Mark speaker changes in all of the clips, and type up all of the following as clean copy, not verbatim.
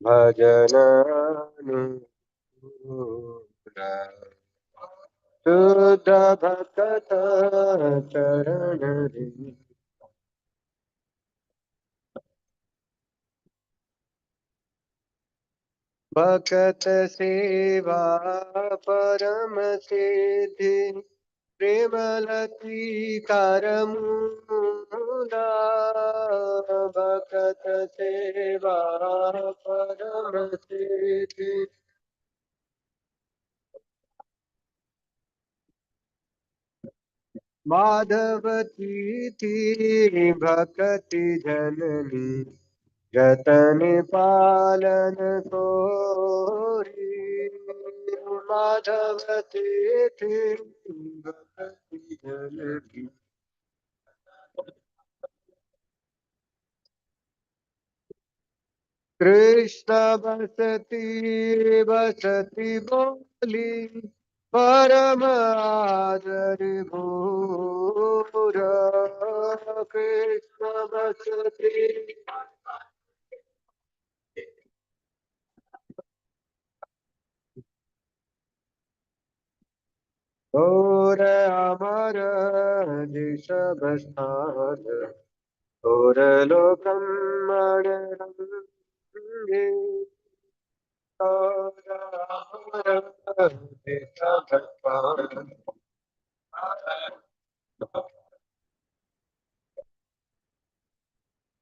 Speaker 1: भजनानुकूला शुद्ध भक्त चरण भक्त सेवा परम सिद्धि प्रेमलती करमूला भक्त सेवा परम सिद्धि माधवती थी भक्ति जननी रतन पालन कोरी माधवती थी भक्ति जननी कृष्ण बसती बसती बोली परम आदर भूर कृष्ण बसती और अमर ऋषभस्थान और लोकम्मण रंगे और अमर ऋषभस्थान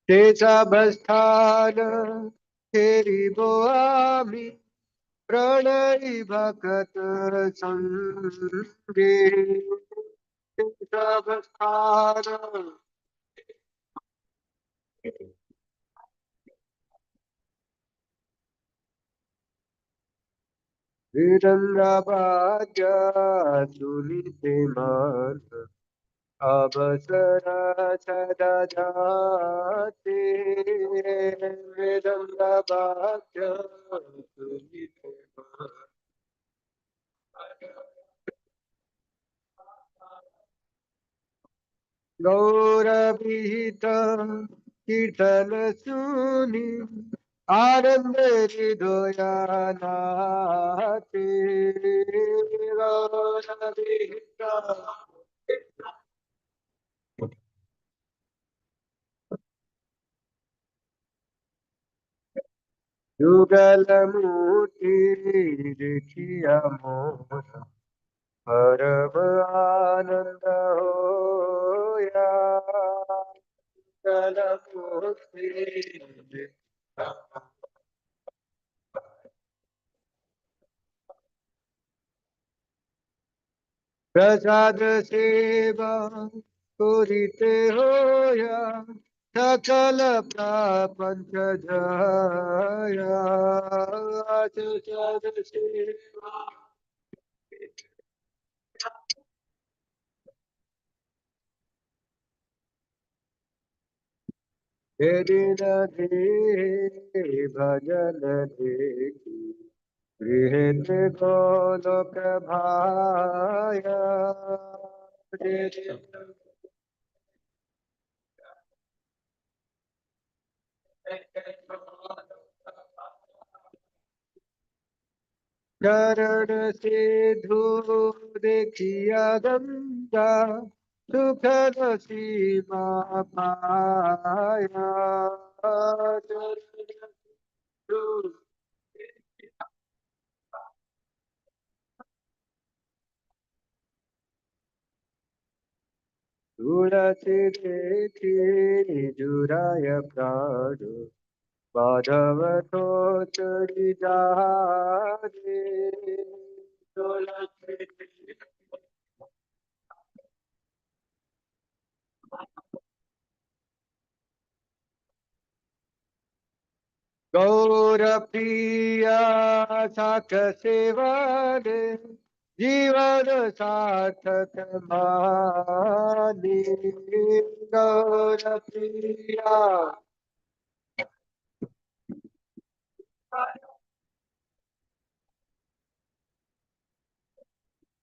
Speaker 1: ऋषभस्थान तेरी बोआमी प्रणयी भक्त संगे ऋषभस्थान विरंगाबाद सुनीते मान अवसरा सदा जाते विरंगाबाद सुनीते मान गौरविहित कीर्तन सुनी आनंद हृदया नाते गौरविहित युगल मूर्ति देखिया मोर परम आनंद होया युगल मूर्ति प्रसाद सेवा करिते होया सकल प्रपंच जया प्रसाद सेवा दिन दे भजन देखी गृहित गोलोक भाया चरण से धूल देखिया गंगा सुख सीमा पाया चरण धूल तुलसी देखी जुराय प्राण माधव तो चढ़ी जारे तुलसी गौर प्रिया साख सेवन जीवन सार्थक मानी गौर प्रिया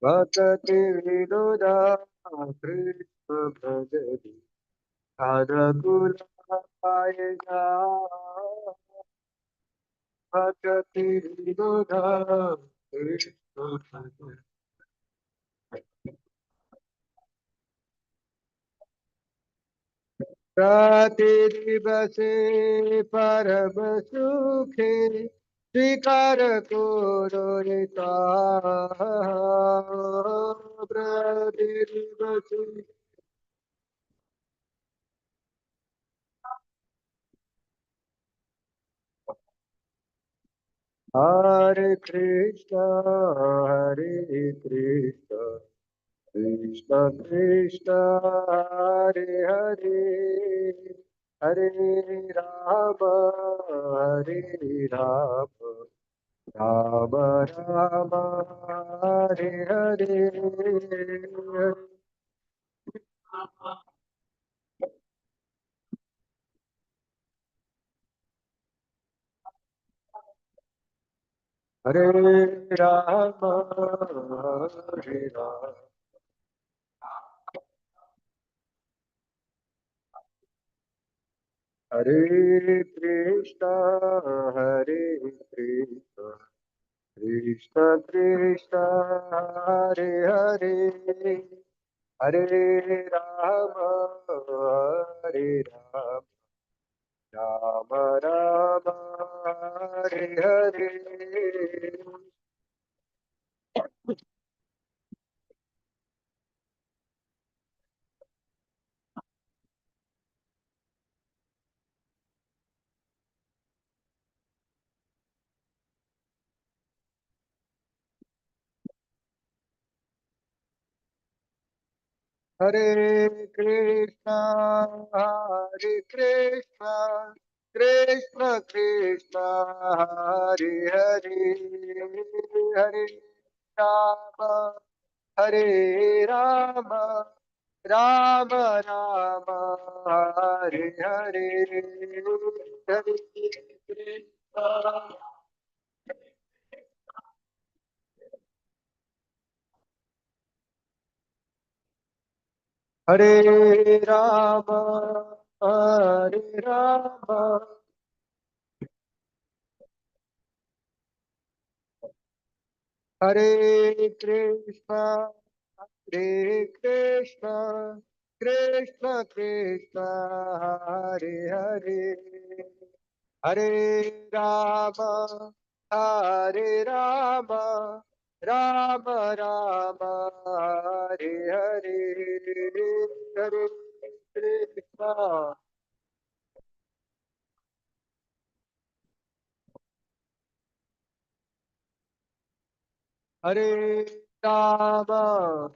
Speaker 1: भक्ति विनोदा कृष्ण भजनी अनुकूल पाए जा भक्ति विबुधा कृष्ण भजति प्रतिदिवसे परम सुखे स्वीकार कुरुता प्रतिदिवसे Hare Krishna, Hare Krishna, Krishna Krishna, Hare Hare, Hare Rama, Hare Rama, Rama Rama, Hare Hare, Hare Rama, Hare Rama. Hare Krishna, Hare Krishna, Krishna Krishna, Hare Hare, Hare Rama, Hare Rama, Rama Rama, Hare Hare. Hare Krishna, Hare Krishna, Krishna Krishna, Hare Hare, Hare Rama, Hare Rama, Rama Rama, Hare Hare, Hare Krishna. Hare Rama, Hare Rama, Hare Krishna, Hare Krishna, Krishna Krishna, Hare Hare, Hare Rama, Hare Rama, Rama Rama, Hare Hare, Hare Krishna, Hare Rama,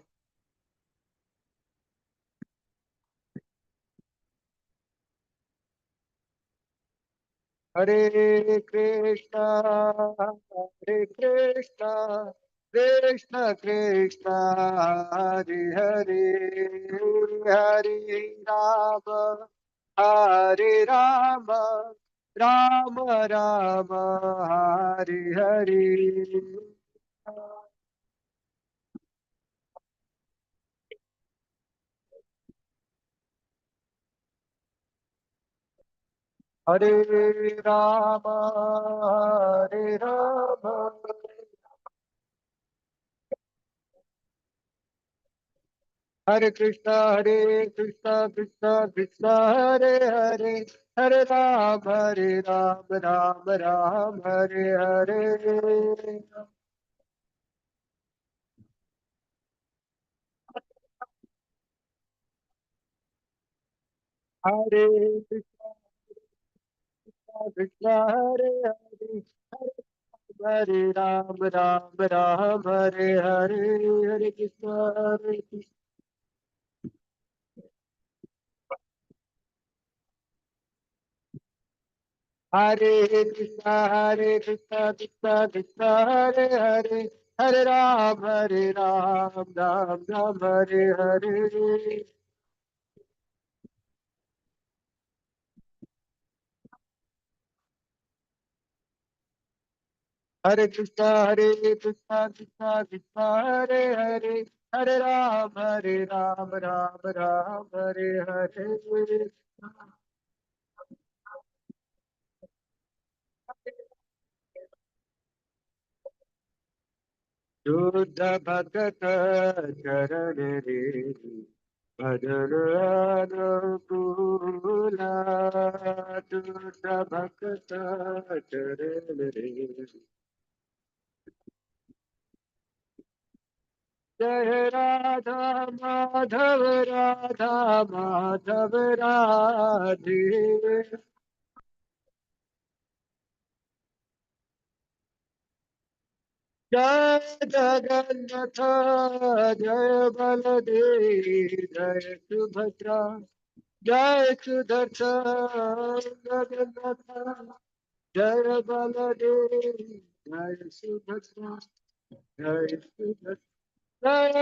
Speaker 1: Hare Krishna, Hare Krishna, Krishna Krishna, Hare Hare, Hare Rama, Hare Rama, Rama Rama, Hare Hare. Hare Rama, Hare Rama, Hare Krishna, Krishna Krishna, Hare Hare, Hare Ram, Ram Ram, Hare Hare. Hare Krishna, Krishna Hare Hare, Hare Ram, Ram Ram, Hare Hare, Hare Krishna, Hare Krishna. Hare Krishna, Krishna Krishna, Hare Hare, Hare Ram, Ram Ram, Hare Hare. Hare Krishna, Krishna Krishna, Hare Hare, Hare Ram, Ram Ram, Hare Hare. शुद्ध भक्त चरण रे भजन अनुकूला शुद्ध भक्त चरण रे जय राधा माधव राधा माधव राधे जय जगन्नाथ जय बलदेव जय सुभद्रा जय सुदर्शन जगन्नाथ जय बलदेव जय सुभद्रा जय सुदर्शन जय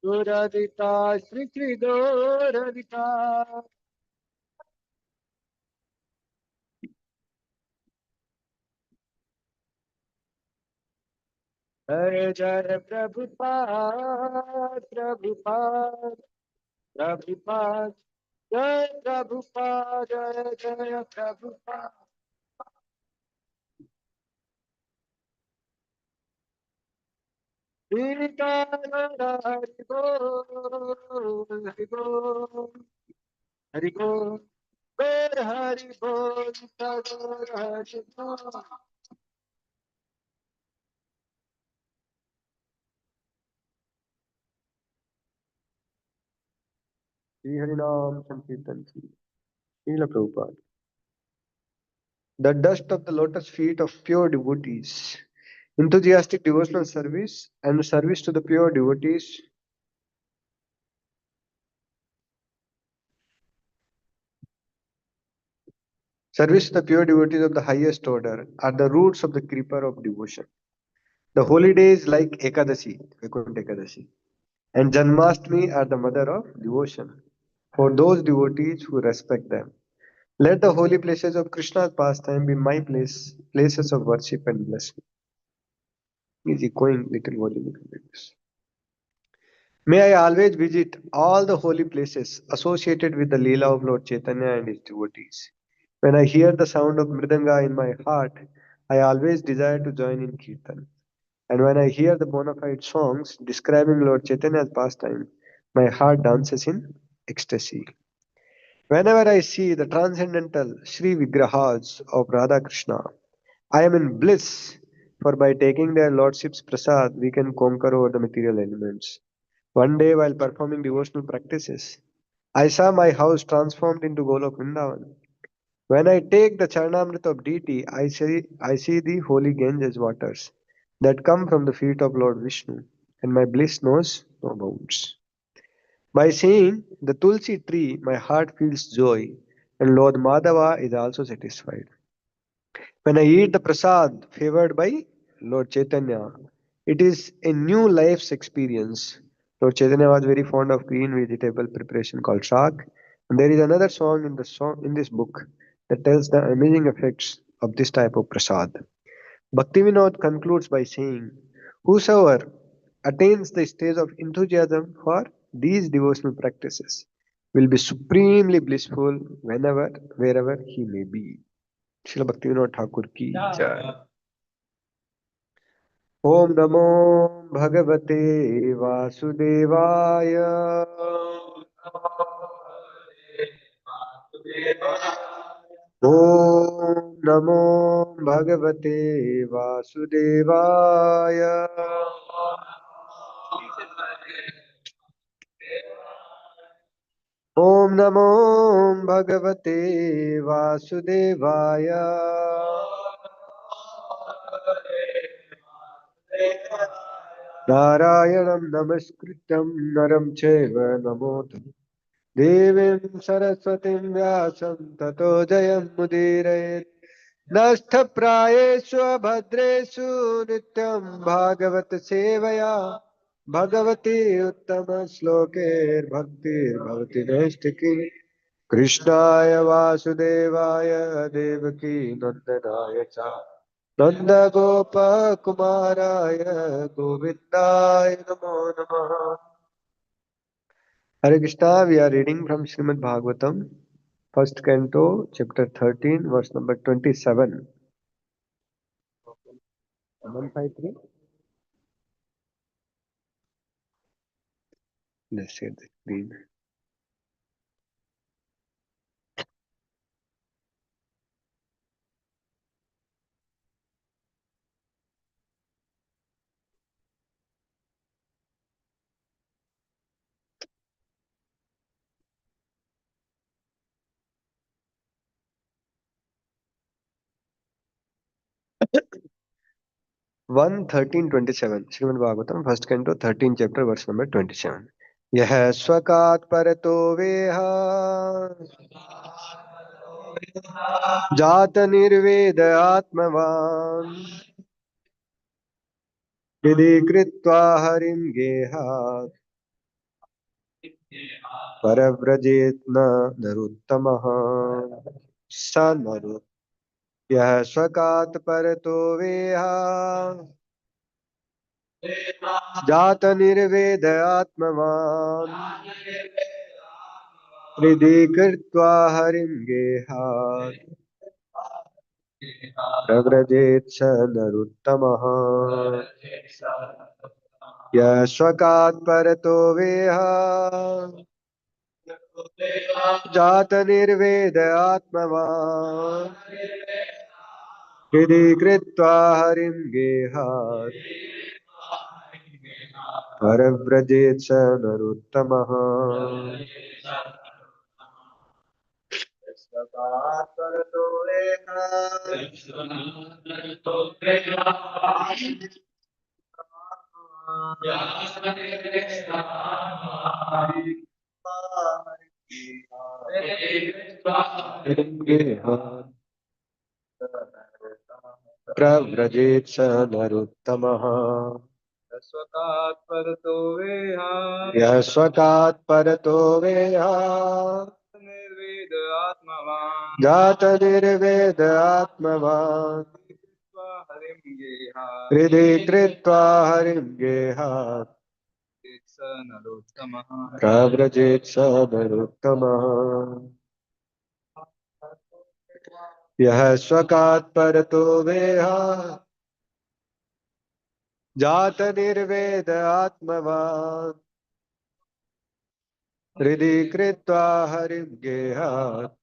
Speaker 1: गोरादिता श्री श्री गोरादिता जय जय प्रभुपाद प्रभुपाद प्रभुपाद जय प्रभुपाद जय जय प्रभुपाद हरि बोल हरि बोल हरि बोल गौर हरि बोल गौर हरि बोल श्री हरिनाम संकीर्तन की Śrīla Prabhupāda. The dust of the lotus feet of pure devotees, enthusiastic devotional service and service to the pure devotees, service to the pure devotees of the highest order are the roots of the creeper of devotion. The holy days like Ekadasi, Vaikuntha Ekadasi, and Janmashtami are the mother of devotion for those devotees who respect them. Let the holy places of Krishna's pastime be my places of worship and blessing. He is echoing little volume. May I always visit all the holy places associated with the Leela of Lord Chaitanya and his devotees. When I hear the sound of Mridanga in my heart, I always desire to join in Kirtan. And when I hear the bona fide songs describing Lord Chaitanya's pastime, my heart dances in ecstasy. Whenever I see the transcendental Sri Vigrahas of Radha Krishna, I am in bliss, for by taking their lordships prasad, we can conquer over the material elements. One day, while performing devotional practices, I saw my house transformed into Golok Vrindavan. When I take the Charanamrita of deity, I see the holy Ganges waters that come from the feet of Lord Vishnu, and my bliss knows no bounds. By seeing the Tulsi tree, my heart feels joy, and Lord Madhava is also satisfied. When I eat the prasad favored by Lord Chaitanya, it is a new life's experience. Lord Chaitanya was very fond of green vegetable preparation called shak, and there is another song in this book that tells the amazing effects of this type of prasad. Bhaktivinoda concludes by saying, "Whosoever attains the stage of enthusiasm for these devotional practices will be supremely blissful whenever, wherever he may be." Srila Bhaktivinoda Thakur ki jai. Om Namo Bhagavate Vasudevaya. Om Namo Bhagavate Vasudevaya. Om Namo Bhagavate Vasudevaya. नारायणं नमस्कृत्यं नरं चैव नमोऽस्तु देवीं सरस्वतीं व्यासं ततो जयमुदीरयेत् नष्टप्रायेषु भद्रेषु नित्यं भागवत सेवया भगवती उत्तमश्लोकैर्भक्तिर्भवति नैष्टिकी कृष्णाय वासुदेवाय देवकी नन्दनाय च नन्दगोपकुमाराय गोविन्दाय नमो नमः. Hare Krishna, we are reading from Śrīmad-Bhāgavatam, first canto, chapter 13, verse number 27. 153. Let's share the screen. One 13:27. Śrīmad-Bhāgavatam, first canto, 13th chapter, verse number 27. यह स्वकात् परतो वेह जात निर्वेद आत्मवान् हृदि कृत्वा हरिं गेहात् परव्रजेत् न नरुत्तमः स नरु यः स्वकात् परतो वेह जात निर्वेद आत्मवान् हृदि कृत्वा हरिं गेहात् प्रव्रजेत् स नरुत्तमः यः स्वकात् परतो वेह जात निर्वेद आत्मवान् हृदि कृत्वा हरिं गेहात् परव्रजेत् स नरोत्तमः स्वकात् परतो प्रव्रजेत् स नरोत्तमः स्वकात् परतो वेह यः स्वकात् परतो वेह निर्वेद आत्मवान् जात निर्वेद आत्मवान् हृदि कृत्वा हरिं गेहात् प्रव्रजेत् स नरोत्तमः यः स्वकात् परतो वेह जात निर्वेद आत्मवान् हृदि कृत्वा हरिं गेहात्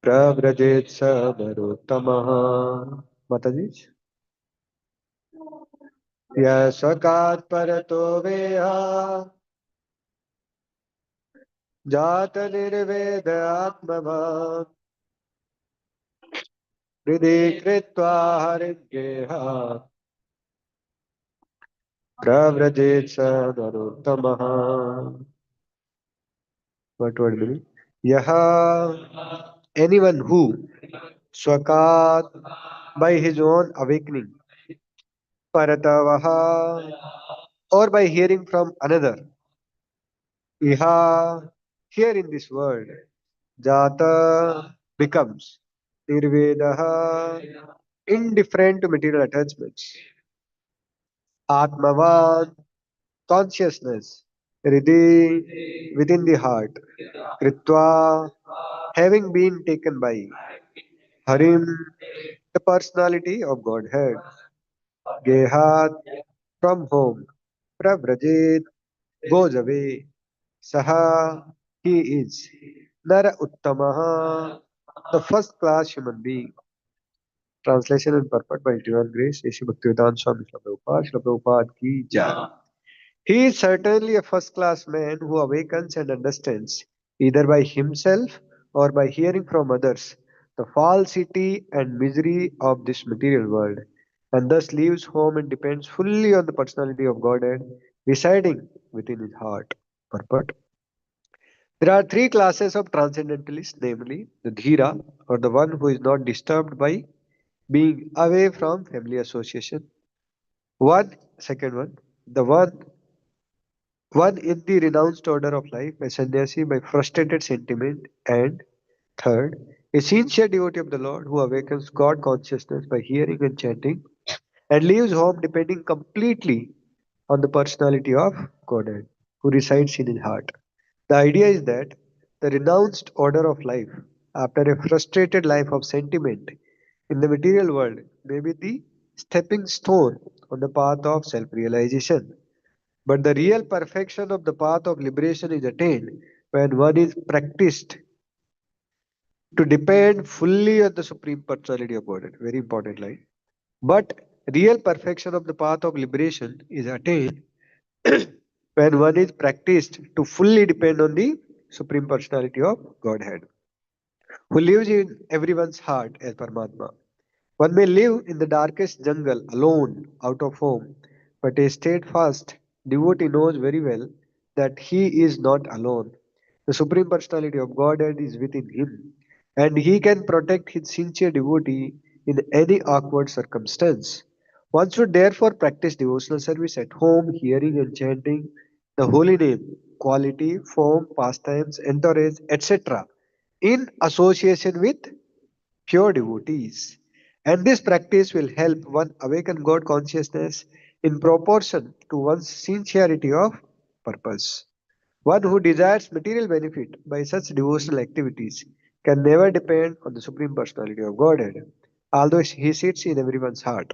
Speaker 1: प्रव्रजेत् स नरोत्तमः माताजी यः स्वकात् परतो वेह जात निर्वेद आत्मवान् हृदि कृत्वा हरिं गेहात् प्रव्रजेत् स नरोत्तमः What word meaning? Yaha, anyone who swakat by his own awakening, paratavaha, or by hearing from another, iha, here in this world, jata becomes nirvedaha, indifferent to material attachments, atmavan, consciousness, hridhi, within the heart, kritva, having been taken by Harim, the personality of Godhead. Gehat, from whom Pravrajit goes away. Saha, he is. Nara Uttamaha, the first class human being. Translation and purport by Divine Grace, Yeshua Bhaktivedanta Swami Śrīla Prabhupāda ki jai. He is certainly a first class man who awakens and understands, either by himself or by hearing from others, the falsity and misery of this material world, and thus leaves home and depends fully on the personality of Godhead residing within his heart. Purport. There are three classes of transcendentalists, namely the Dhira, or the one who is not disturbed by being away from family association. Second one, the one in the renounced order of life, a sannyasi by frustrated sentiment, and third, a sincere devotee of the Lord who awakens God consciousness by hearing and chanting and leaves home depending completely on the personality of Godhead who resides in his heart. The idea is that the renounced order of life, after a frustrated life of sentiment in the material world, may be the stepping stone on the path of self-realization. But the real perfection of the path of liberation is attained when one is practiced to depend fully on the Supreme Personality of Godhead. Very important line. But real perfection of the path of liberation is attained when one is practiced to fully depend on the Supreme Personality of Godhead, who lives in everyone's heart as Paramatma. One may live in the darkest jungle alone, out of home, but a steadfast devotee knows very well that he is not alone. The Supreme Personality of Godhead is within him, and he can protect his sincere devotee in any awkward circumstance. One should therefore practice devotional service at home, hearing and chanting the holy name, quality, form, pastimes, entourage, etc., in association with pure devotees. And this practice will help one awaken God consciousness in proportion to one's sincerity of purpose. One who desires material benefit by such devotional activities can never depend on the Supreme Personality of Godhead, although he sits in everyone's heart.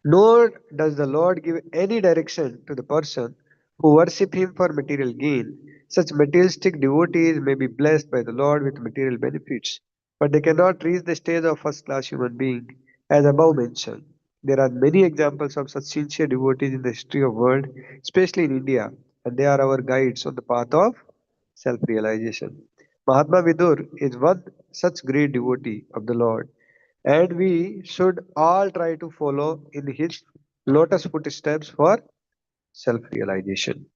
Speaker 1: Nor does the Lord give any direction to the person who worship him for material gain. Such materialistic devotees may be blessed by the Lord with material benefits, but they cannot reach the stage of first class human being, as above mentioned. There are many examples of such sincere devotees in the history of world, especially in India, and they are our guides on the path of self-realization. Mahatma Vidur is one such great devotee of the Lord, and we should all try to follow in his lotus footsteps for self-realization.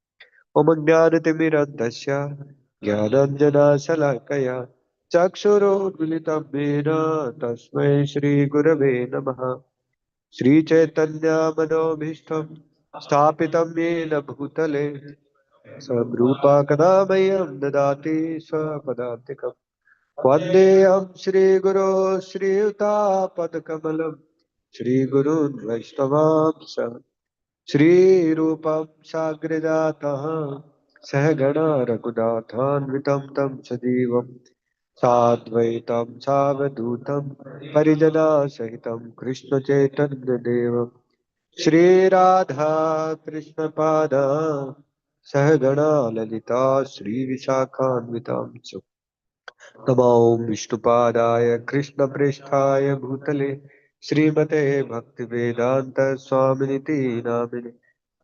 Speaker 1: Om Jnanatimirandasya Jnananjana Chakshurudmilitam Mena Tasmai Shri Gurave Namaha Shri Chaitanya Manobhishtam Sthapitam Yena Bhutale Sabrupa Kadamayam Dadati Swapadantikam Vandeham Shri Guru Shri Yuta Padakamalam Shri Gurun Vaishnavam Shri Rupam Sagridataha Sahagana Raghunathanvitam Tam Sajivam Sadvaitam Savadutam Parijana Sahitam Krishna Chaitanya Devam Shri Radha Krishna Pada Sahagana Lalita Shri Vishakhanvitam नमो विष्णुपादाय कृष्णप्रेष्ठाय भूतले श्रीमते भक्तिवेदांत स्वामिनिति नामिने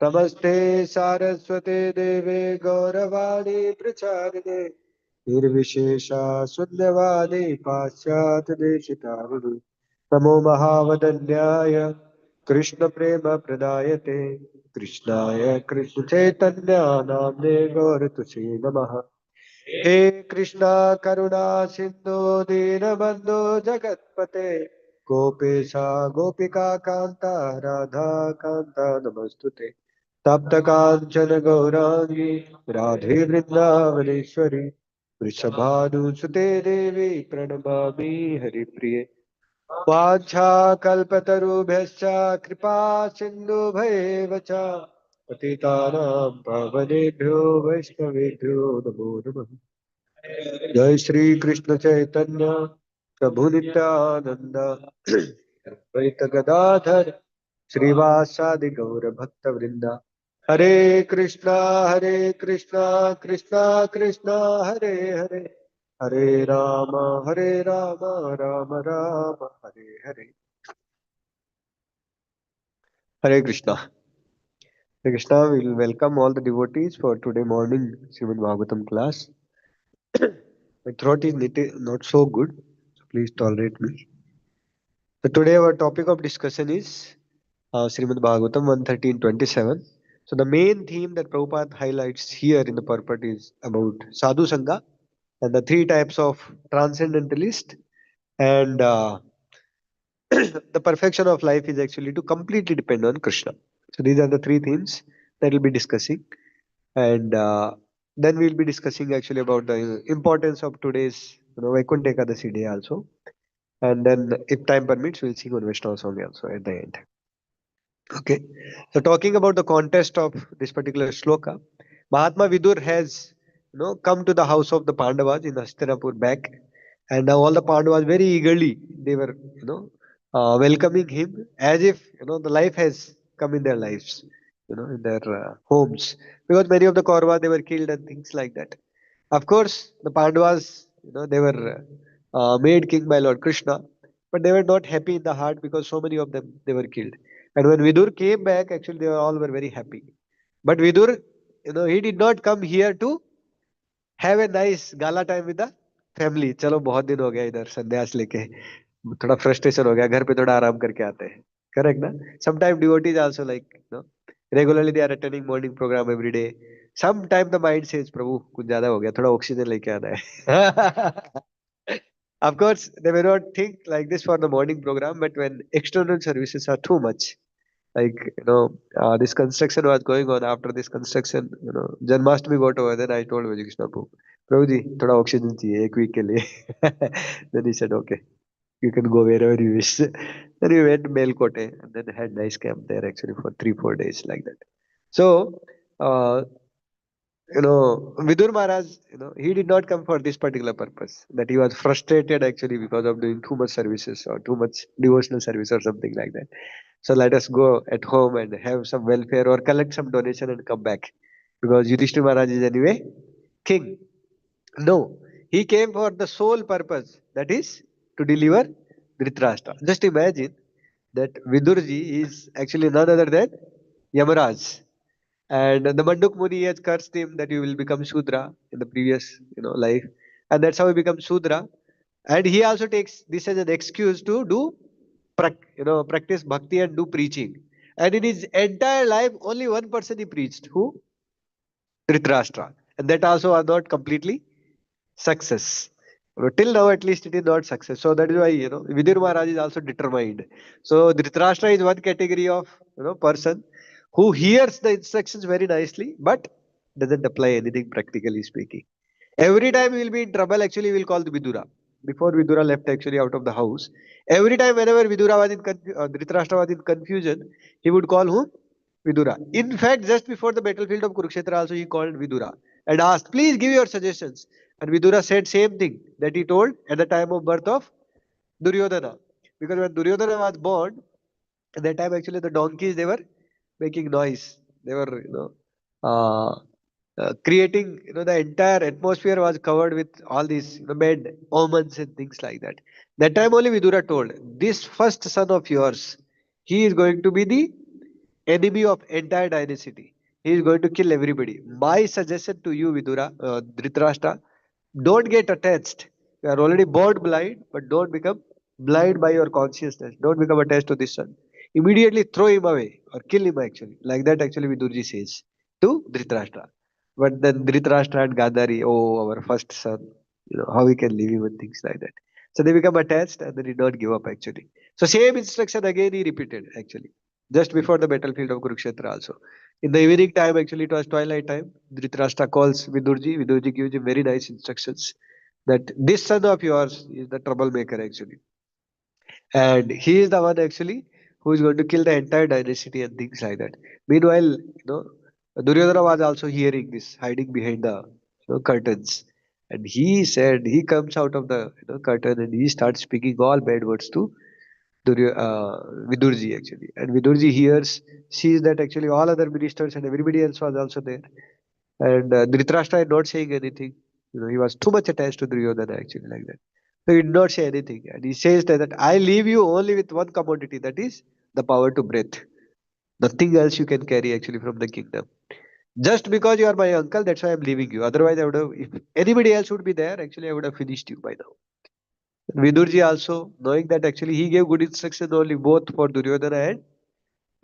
Speaker 1: नमस्ते सारस्वते देवे गौरवाणी प्रचारिणे निर्विशेषा शून्यवादी पाश्चात्य देशितारिणे नमो महावदन्याय कृष्ण प्रेम प्रदायते कृष्णाय कृष्ण चैतन्य नाम्ने गौरतुसे नमः हे कृष्णा करुणा सिंधु दीनबंधु जगतपते गोपेशा गोपिका कांता राधा कांता नमस्तुते तप्त कांचन गौरांगी राधे वृंदावनेश्वरी वृषभानुसुते देवी प्रणमामि हरिप्रिये वाञ्छाकल्पतरुभ्यश्च कृपा सिन्धुभैव च पतितानां पावनेभ्यो वैष्णवेभ्यो नमो नमः जय श्री कृष्ण चैतन्य प्रभु नित्यानंद द्वैत गदाधर श्रीवासादि गौर भक्त वृंदा हरे Krishna Krishna Krishna Hare Hare Hare Ram Ram Ram Hare Hare Hare Krishna. Hare Krishna, we will welcome all the devotees for today morning Śrīmad-Bhāgavatam class. My throat is not so good, so please tolerate me. So today our topic of discussion is Śrīmad-Bhāgavatam 1:13.27. So the main theme that Prabhupada highlights here in the purport is about Sadhu Sangha and the three types of transcendentalist and the perfection of life is actually to completely depend on Krishna. So these are the three themes that we'll be discussing, and then we'll be discussing actually about the importance of today's Vaikuntha Ekadasi day also, and then if time permits, we'll sing on Vaishnava song also at the end. Okay, so talking about the context of this particular shloka, Mahatma Vidur has come to the house of the Pandavas in Hastinapur back, and now all the Pandavas very eagerly they were welcoming him as if the life has come in their lives, in their homes, because many of the Kauravas they were killed and things like that. Of course, the Pandavas, they were made king by Lord Krishna, but they were not happy in the heart because so many of them they were killed. And when Vidur came back, actually they all were very happy. But Vidur, he did not come here to have a nice gala time with the family. चलो बहुत दिन हो गया इधर संन्यास लेके, थोड़ा frustration हो गया, घर पे थोड़ा आराम करके आते हैं. Correct ना? Sometimes devotees also like, regularly they are attending morning program every day. Sometimes the mind says, प्रभु कुछ ज्यादा हो गया, थोड़ा ऑक्सीजन लेके आना है. Of course, they may not think like this for the morning program, but when external services are too much, like this construction was going on. After this construction, Janmashtami got over. Then I told Vijay Krishna Prabhu, Prabhuji, thoda oxygen chahiye ek week ke liye. Then he said, okay, you can go wherever you wish. Then we went Melkote and then had nice camp there actually for 3-4 days like that. So, uh, Vidur Maharaj, he did not come for this particular purpose. That he was frustrated actually because of doing too much services or too much devotional service or something like that. So let us go at home and have some welfare or collect some donation and come back. Because Yudhishthira Maharaj is anyway king. No, he came for the sole purpose, that is to deliver Dhritarashtra. Just imagine that Vidurji is actually none other than Yamaraj. And the Manduk Muni has cursed him that you will become Shudra in the previous life. And that's how he becomes Shudra. And he also takes this as an excuse to do practice bhakti and do preaching. And in his entire life, only one person he preached. Who? Dhritarashtra. And that also was not completely success. Till now, at least it is not success. So that is why Vidur Maharaj is also determined. So Dhritarashtra is one category of person who hears the instructions very nicely, but doesn't apply anything practically speaking. Every time we will be in trouble, actually, we will call the Vidura. Before Vidura left actually out of the house, every time whenever Vidura was in Dhritarashtra was in confusion, he would call whom? Vidura. In fact, just before the battlefield of Kurukshetra, also he called Vidura and asked, "Please give your suggestions." And Vidura said same thing that he told at the time of birth of Duryodhana, because when Duryodhana was born, at that time actually the donkeys they were making noise. They were uh, creating the entire atmosphere was covered with all these bad omens and things like that. That time only Vidura told, this first son of yours, he is going to be the enemy of entire dynasty. He is going to kill everybody. My suggestion to you, Vidura, Dhritarashtra, don't get attached. You are already born blind, but don't become blind by your consciousness. Don't become attached to this son. Immediately throw him away or kill him actually. Like that actually Vidurji says to Dhritarashtra. But then Dhritarashtra and Gandhari, oh, our first son, how we can leave him and things like that. So they become attached and they did not give up actually. So same instruction again he repeated actually. Just before the battlefield of Kurukshetra also. In the evening time, actually it was twilight time, Dhritarashtra calls Vidurji. Vidurji gives him very nice instructions that this son of yours is the troublemaker actually. And he is the one actually who is going to kill the entire dynasty and things like that. Meanwhile, Duryodhana was also hearing this, hiding behind the curtains. And he said, he comes out of the curtain and he starts speaking all bad words to Vidurji actually. And Vidurji hears, sees that actually all other ministers and everybody else was also there. And Dhritarashtra is not saying anything. He was too much attached to Duryodhana actually like that. So he did not say anything. And he says that I leave you only with one commodity, that is the power to breath. Nothing else you can carry actually from the kingdom. Just because you are my uncle, that's why I'm leaving you. Otherwise, I would have, if anybody else would be there, actually I would have finished you by now. Vidurji also, knowing that actually he gave good instruction only both for Duryodhana and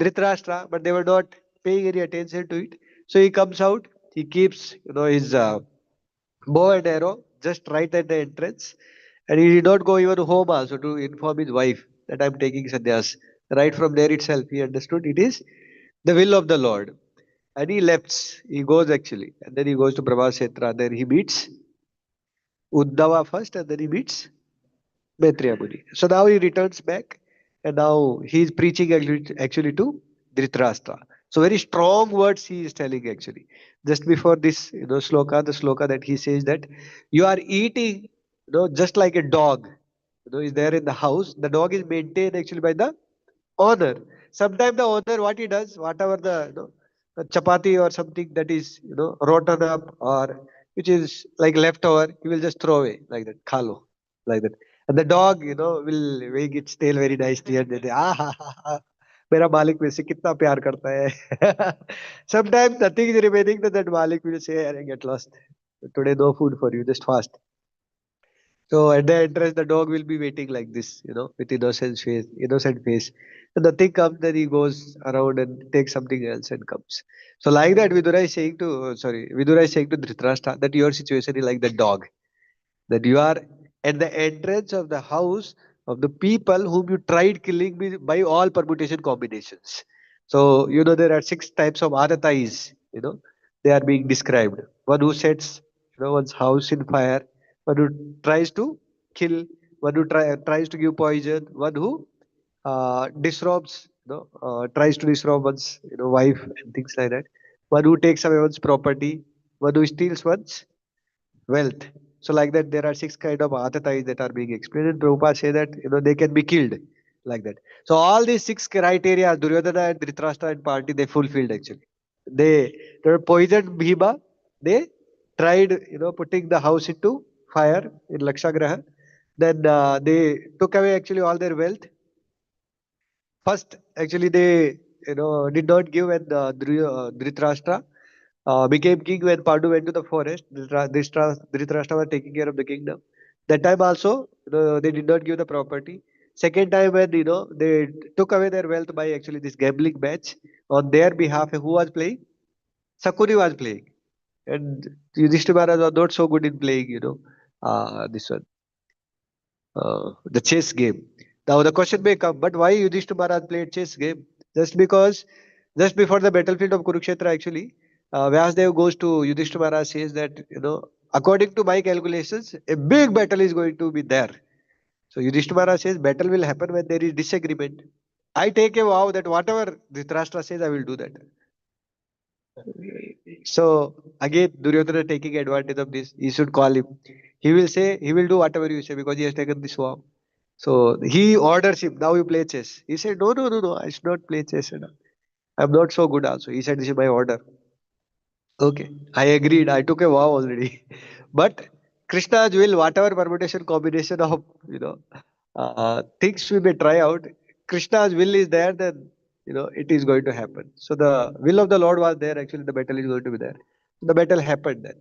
Speaker 1: Dhritarashtra, but they were not paying any attention to it. So he comes out, he keeps his bow and arrow just right at the entrance, and he did not go even home also to inform his wife that I'm taking sannyas. Right from there itself, he understood it is the will of the Lord. And he left. He goes actually. And then he goes to Prabhasetra. Then he meets Uddhava first and then he meets Maitreya Muni. So now he returns back and now he is preaching actually to Dhritarashtra. So very strong words he is telling actually. Just before this, the sloka that he says that you are eating, just like a dog. is there in the house, the dog is maintained actually by the owner. Sometimes the owner, what he does, whatever the chapati or something that is rotten up or which is like leftover, he will just throw away like that, khalo, like that. And the dog, will wag its tail very nicely and then ah ha ha ha. मेरा मालिक मेरे से कितना प्यार करता है. Sometimes nothing is remaining, that Malik will say, "Arey, get lost. Today no food for you, just fast." So at the entrance, the dog will be waiting like this, with innocent face, And nothing comes, then he goes around and takes something else and comes. So like that, Vidura is saying to Dhritarashtra that your situation is like the dog, that you are at the entrance of the house of the people whom you tried killing by all permutation combinations. So, there are 6 types of aratais, they are being described. One who sets, one's house in fire, one who tries to kill, one who tries to give poison, one who disrobes, tries to disrobe one's, wife and things like that. One who takes away one's property, one who steals one's wealth. So like that, there are 6 kind of atatais that are being explained. And Prabhupada say that they can be killed like that. So all these 6 criteria, Duryodhana and Dhritarashtra and party, they fulfilled actually. They were poisoned Bhima. They tried putting the house into fire in Lakshagraha. Then they took away actually all their wealth. First, actually they did not give when Dhritarashtra became king when Pandu went to the forest. Dhritarashtra was taking care of the kingdom. That time also, they did not give the property. Second time when they took away their wealth by actually this gambling match on their behalf. Who was playing? Sakuni was playing, and Yudhishthira Maharaj was not so good in playing. This one, the chess game. Now the question may come, but why Yudhishthira Maharaj played chess game? Just because, just before the battlefield of Kurukshetra, actually, Vyasdev goes to Yudhishthira Maharaj, says that, according to my calculations, a big battle is going to be there. So Yudhishthira Maharaj says, battle will happen when there is disagreement. I take a vow that whatever Dhritarashtra says, I will do that. So again, Duryodhana taking advantage of this, he should call him. He will say, he will do whatever you say because he has taken this vow. So he orders him, now you play chess. He said, no, no, no, no, I should not play chess. I'm not so good also. He said, this is my order. Okay, I agreed. I took a vow already. But Krishna's will, whatever permutation combination of, things we may try out, Krishna's will is there, then, it is going to happen. So the will of the Lord was there, actually, the battle is going to be there. The battle happened then.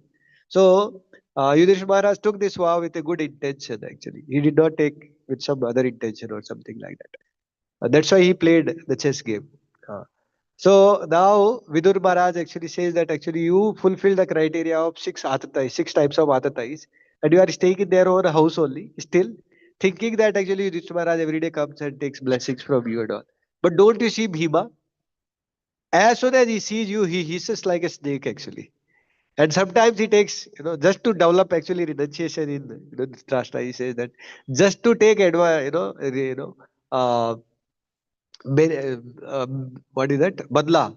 Speaker 1: So, Yudhishthira Maharaj took this vow with a good intention, actually. He did not take with some other intention or something like that. That's why he played the chess game. So now Vidur Maharaj actually says that actually you fulfill the criteria of 6 types of atatais, and you are staying in their own house only, still thinking that actually Vidur Maharaj every day comes and takes blessings from you and all. But don't you see Bhima? As soon as he sees you, he hisses like a snake actually. And sometimes he takes, just to develop actually renunciation in Dhritarashtra, he says that just to take advice, uh, what is that? Badla,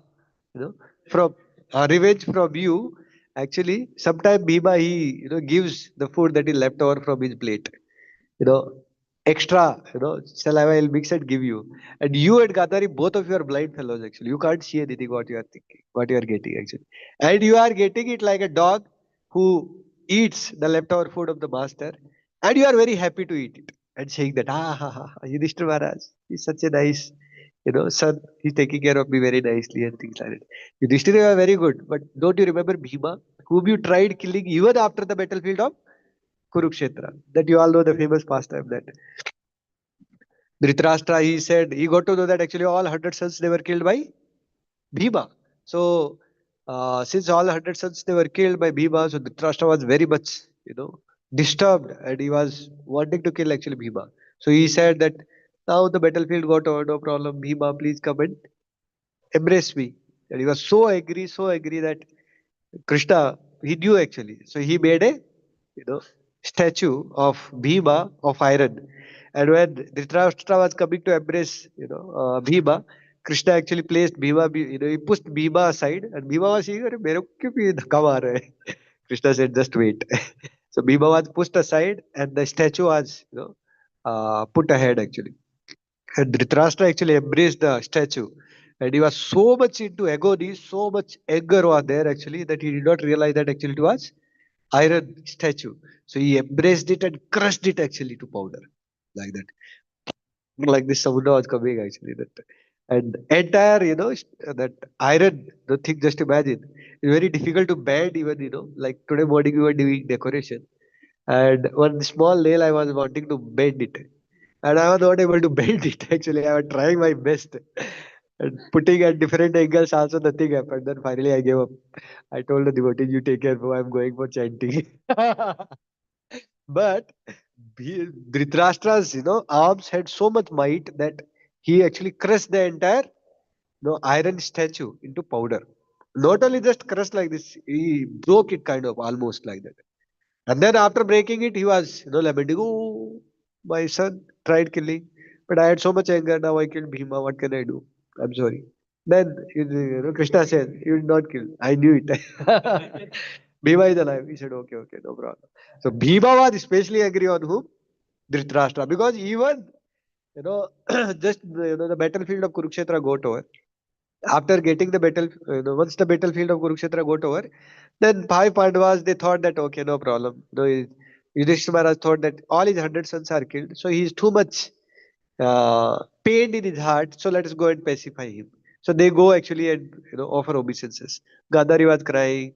Speaker 1: from revenge from you. Actually, sometimes Bhima, he, gives the food that is left over from his plate, you know, extra, saliva will mix and give you. And you and Gadari, both of you are blind fellows actually. You can't see anything what you are thinking, what you are getting actually. And you are getting it like a dog who eats the leftover food of the master, and you are very happy to eat it and saying that, Yudhishthira Maharaj, he's such a nice, son, he's taking care of me very nicely and things like that. Yudhishthira are very good, but don't you remember Bhima, whom you tried killing even after the battlefield of Kurukshetra? That you all know the famous pastime that Dhritarashtra, he said, he got to know that actually all 100 sons they were killed by Bhima. So, since all 100 sons they were killed by Bhima, so Dhritarashtra was very much, disturbed, and he was wanting to kill actually Bhima. So he said that now the battlefield got over, no problem. Bhima, please come and embrace me. And he was so angry that Krishna, he knew actually. So he made a, statue of Bhima of iron. And when Dhritarashtra was coming to embrace, Bhima, Krishna actually placed Bhima, he pushed Bhima aside, and Bhima was saying, "अरे मेरे को क्यों भी धक्का मार रहा है?" Krishna said, just wait. So Bhima was pushed aside, and the statue was, put ahead actually. And Dhritarashtra actually embraced the statue. And he was so much into agony, so much anger was there actually that he did not realize that actually it was iron statue. So he embraced it and crushed it actually to powder. Like that. Like this Samudra was coming actually. That and entire, that iron, the thing, just imagine. It's very difficult to bend even, like today morning we were doing decoration. And one small nail I was wanting to bend it. And I was not able to bend it actually. I was trying my best. And putting at different angles also nothing happened. Then finally I gave up. I told the devotee, you take care, bro. I'm going for chanting. But Dhritarashtra's, arms had so much might that he actually crushed the entire, iron statue into powder. Not only just crushed like this, he broke it kind of almost like that. And then after breaking it, he was, lamenting, oh, my son tried killing, but I had so much anger. Now I killed Bhima. What can I do? I'm sorry. Then, Krishna said, you did not kill. I knew it. Bhima is alive. He said, okay, okay, no problem. So Bhima was especially angry on whom? Dhritarashtra. Because even, just, the battlefield of Kurukshetra got over. After getting the once the battlefield of Kurukshetra got over, then five Pandavas, they thought that, okay, no problem. Yudhishthira Maharaj thought that all his 100 sons are killed. So he is too much pained in his heart. So let us go and pacify him. So they go actually and, offer obeisances. Gandhari was crying.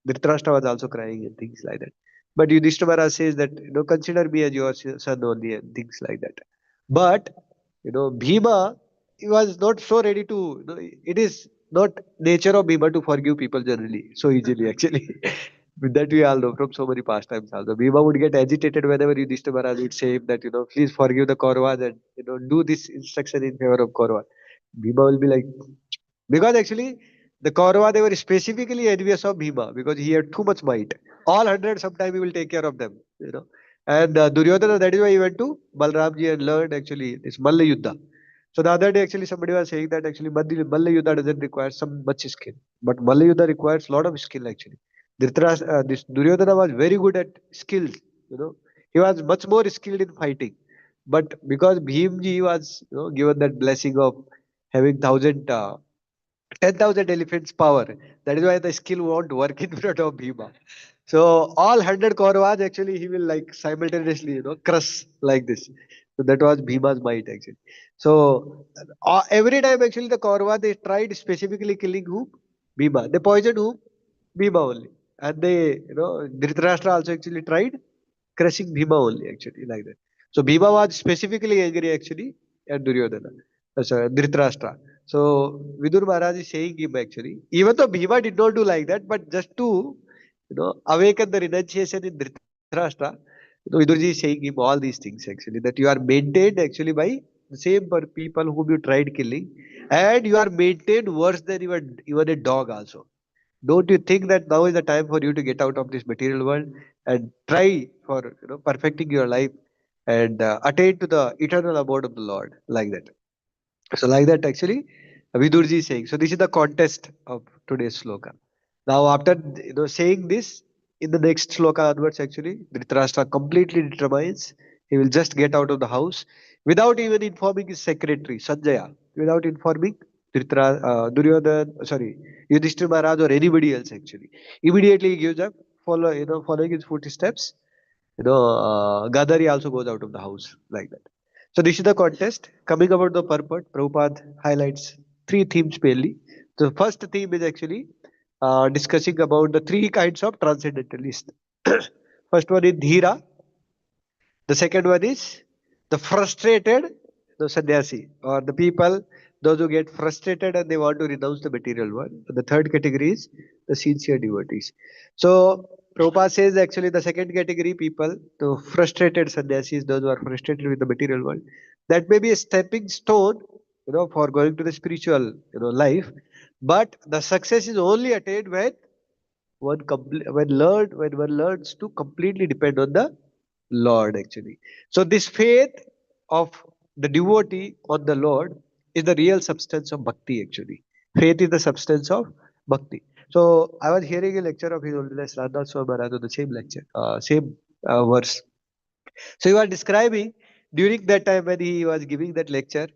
Speaker 1: Dhritarashtra was also crying and things like that. But Yudhishthira Maharaj says that, consider me as your son only and things like that. But, Bhima, he was not so ready to, it is not nature of Bhima to forgive people generally so easily actually. With that we all know from so many pastimes also. Bhima would get agitated whenever Yudhishthira Maharaj would say that, please forgive the Kauravas and, do this instruction in favor of Kauravas. Bhima will be like, because actually the Kaurava, they were specifically envious of Bhima because he had too much might. All 100, sometime he will take care of them. And Duryodhana, that is why he went to Balramji and learned actually this Malla Yuddha. So the other day, actually, somebody was saying that actually Malla Yuddha doesn't require some much skill, but Malla Yuddha requires a lot of skill actually. This Duryodhana was very good at skills. He was much more skilled in fighting, but because Bhimji was, given that blessing of having 10,000 elephants power. That is why the skill won't work in front of Bhima. So all 100 Kauravas actually he will like simultaneously, crush like this. So that was Bhima's might actually. So every time actually the Kaurava they tried specifically killing who? Bhima. They poisoned who? Bhima only. And they, Dhritarashtra also actually tried crushing Bhima only actually like that. So Bhima was specifically angry actually at Duryodhana. Sorry, Dhritarashtra. So Vidur Maharaj is saying him actually, even though Bhima did not do like that, but just to awaken the renunciation in Dhritarashtra, Vidurji is saying him all these things actually, that you are maintained actually by the same people whom you tried killing, and you are maintained worse than even a dog also. Don't you think that now is the time for you to get out of this material world and try for perfecting your life and attain to the eternal abode of the Lord like that? So like that actually Vidurji is saying. So this is the context of today's sloka. Now after saying this, in the next sloka onwards actually, Dhritarashtra completely determines he will just get out of the house without even informing his secretary Sanjaya, without informing Duryodhana, sorry, Yudhishthira Maharaj or anybody else actually. Immediately he gives up, following his footsteps. Gadari also goes out of the house like that. So this is the contest. Coming about the purport, Prabhupada highlights three themes mainly. The first theme is actually discussing about the three kinds of transcendentalists. First one is Dhira. The second one is the frustrated, the sannyasi, or the people, those who get frustrated and they want to renounce the material world. The third category is the sincere devotees. So Prabhupada says actually the second category people, the frustrated sannyasis, those who are frustrated with the material world, that may be a stepping stone, for going to the spiritual, life. But the success is only attained when when one learns to completely depend on the Lord actually. So this faith of the devotee on the Lord is the real substance of bhakti actually. Faith is the substance of bhakti. So I was hearing a lecture of His Holiness Radha Swami Maharaj on the same lecture, same verse. So you are describing during that time when he was giving that lecture,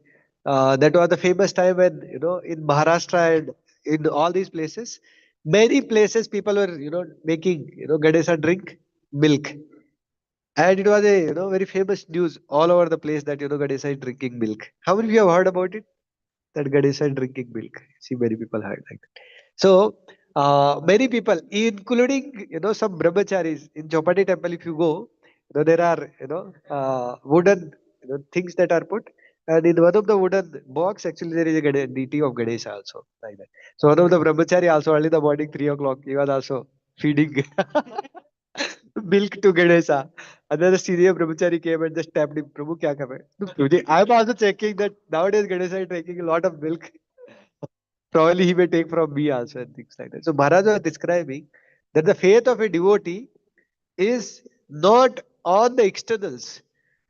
Speaker 1: that was the famous time when, in Maharashtra and in all these places, many places people were, making, Ganesha drink milk. And it was a, very famous news all over the place that, Ganesha is drinking milk. How many of you have heard about it? That Ganesha is drinking milk. See, many people heard like that. So, many people, including, some brahmacharis in Chopati temple, if you go, there are, wooden, things that are put. And in one of the wooden box, actually, there is a deity of Ganesha also, like that. So, one of the brahmachari also, early in the morning, 3 o'clock, he was also feeding milk to Ganesha. And then the senior brahmachari came and just tapped him, Prabhu, kya kar rahe ho?" I'm also checking that nowadays Ganesha is drinking a lot of milk. Probably he may take from me also and things like that. So Maharaj was describing that the faith of a devotee is not on the externals.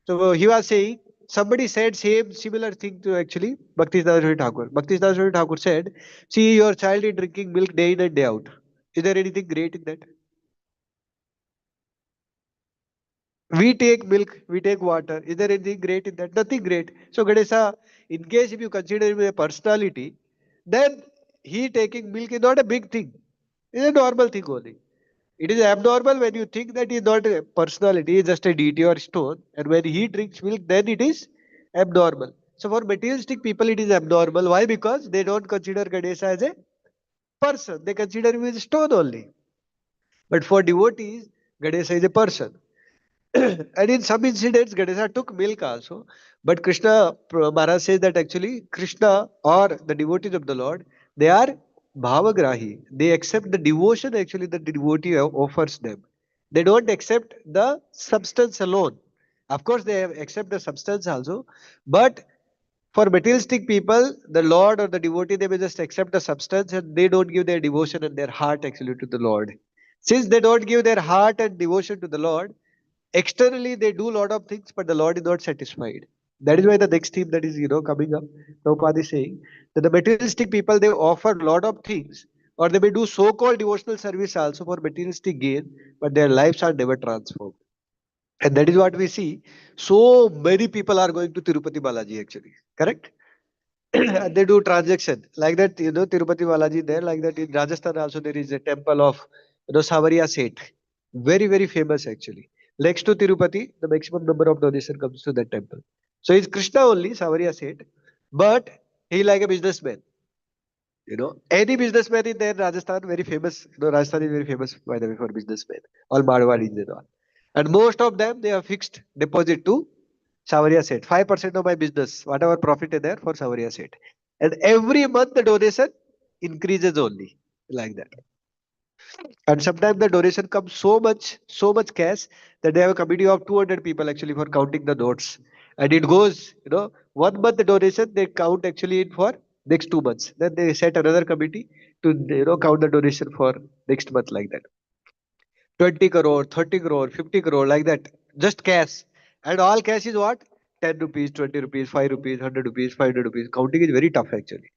Speaker 1: So he was saying, somebody said same similar thing to actually Bhaktisiddhanta Thakur. Bhaktisiddhanta Thakur said, see your child is drinking milk day in and day out. Is there anything great in that? We take milk, we take water. Is there anything great in that? Nothing great. So Ganesha, in case if you consider him a personality, then he taking milk is not a big thing. It's a normal thing only. It is abnormal when you think that he is not a personality, he is just a deity or stone. And when he drinks milk, then it is abnormal. So for materialistic people, it is abnormal. Why? Because they don't consider Ganesha as a person. They consider him as a stone only. But for devotees, Ganesha is a person. And in some incidents, Ganesha took milk also. But Krishna, Maharaj says that actually Krishna or the devotees of the Lord, they are bhavagrahi. They accept the devotion actually that the devotee offers them. They don't accept the substance alone. Of course, they accept the substance also. But for materialistic people, the Lord or the devotee, they may just accept the substance and they don't give their devotion and their heart actually to the Lord. Since they don't give their heart and devotion to the Lord, externally they do a lot of things, but the Lord is not satisfied. That is why the next theme that is, coming up, Prabhupada is saying that the materialistic people, they offer a lot of things, or they may do so-called devotional service also for materialistic gain, but their lives are never transformed. And that is what we see. So many people are going to Tirupati Balaji actually, correct? And they do transaction like that, Tirupati Balaji there, like that in Rajasthan also there is a temple of, Savaria Seth. Very, very famous actually. Next to Tirupati, the maximum number of donation comes to that temple. So he's Krishna only, Savaria Seth, but he like a businessman. Any businessman in there, Rajasthan, very famous. Rajasthan is very famous, by the way, for businessmen. All Marwadis and all. And most of them, they have fixed deposit to Savaria Seth. 5% of my business, whatever profit is there for Savaria Seth. And every month the donation increases only like that. And sometimes the donation comes so much cash that they have a committee of 200 people actually for counting the notes. And it goes, 1 month the donation they count actually in for next 2 months. Then they set another committee to, count the donation for next month like that. 20 crore, 30 crore, 50 crore like that. Just cash. And all cash is what? 10 rupees, 20 rupees, 5 rupees, 100 rupees, 500 rupees. Counting is very tough actually.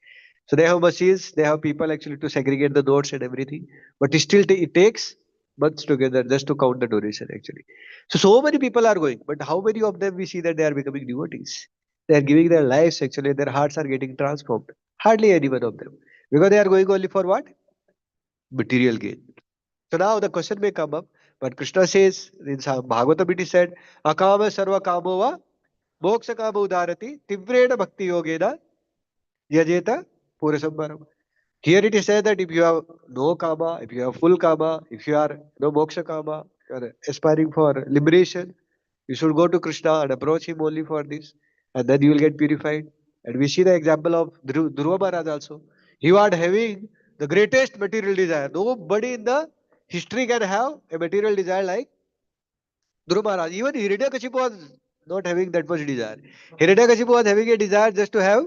Speaker 1: So they have machines, they have people actually to segregate the notes and everything. But still it takes months together just to count the donation actually. So many people are going. But how many of them we see that they are becoming devotees? They are giving their lives actually, their hearts are getting transformed. Hardly any one of them. Because they are going only for what? Material gain. So now the question may come up, but Krishna says in Bhagavatam it is said, Akama sarva kamo va moksha kama udarati tivrena bhakti yogena yajeta purasambaram. Here it is said that if you have no kama, if you have full kama, if you are no moksha kama, you are aspiring for liberation, you should go to Krishna and approach him only for this, and then you will get purified. And we see the example of Dhruva Maharaj also. He was having the greatest material desire. Nobody in the history can have a material desire like Dhruva Maharaj. Even Hiranyakashipu was not having that much desire. Hiranyakashipu was having a desire just to have,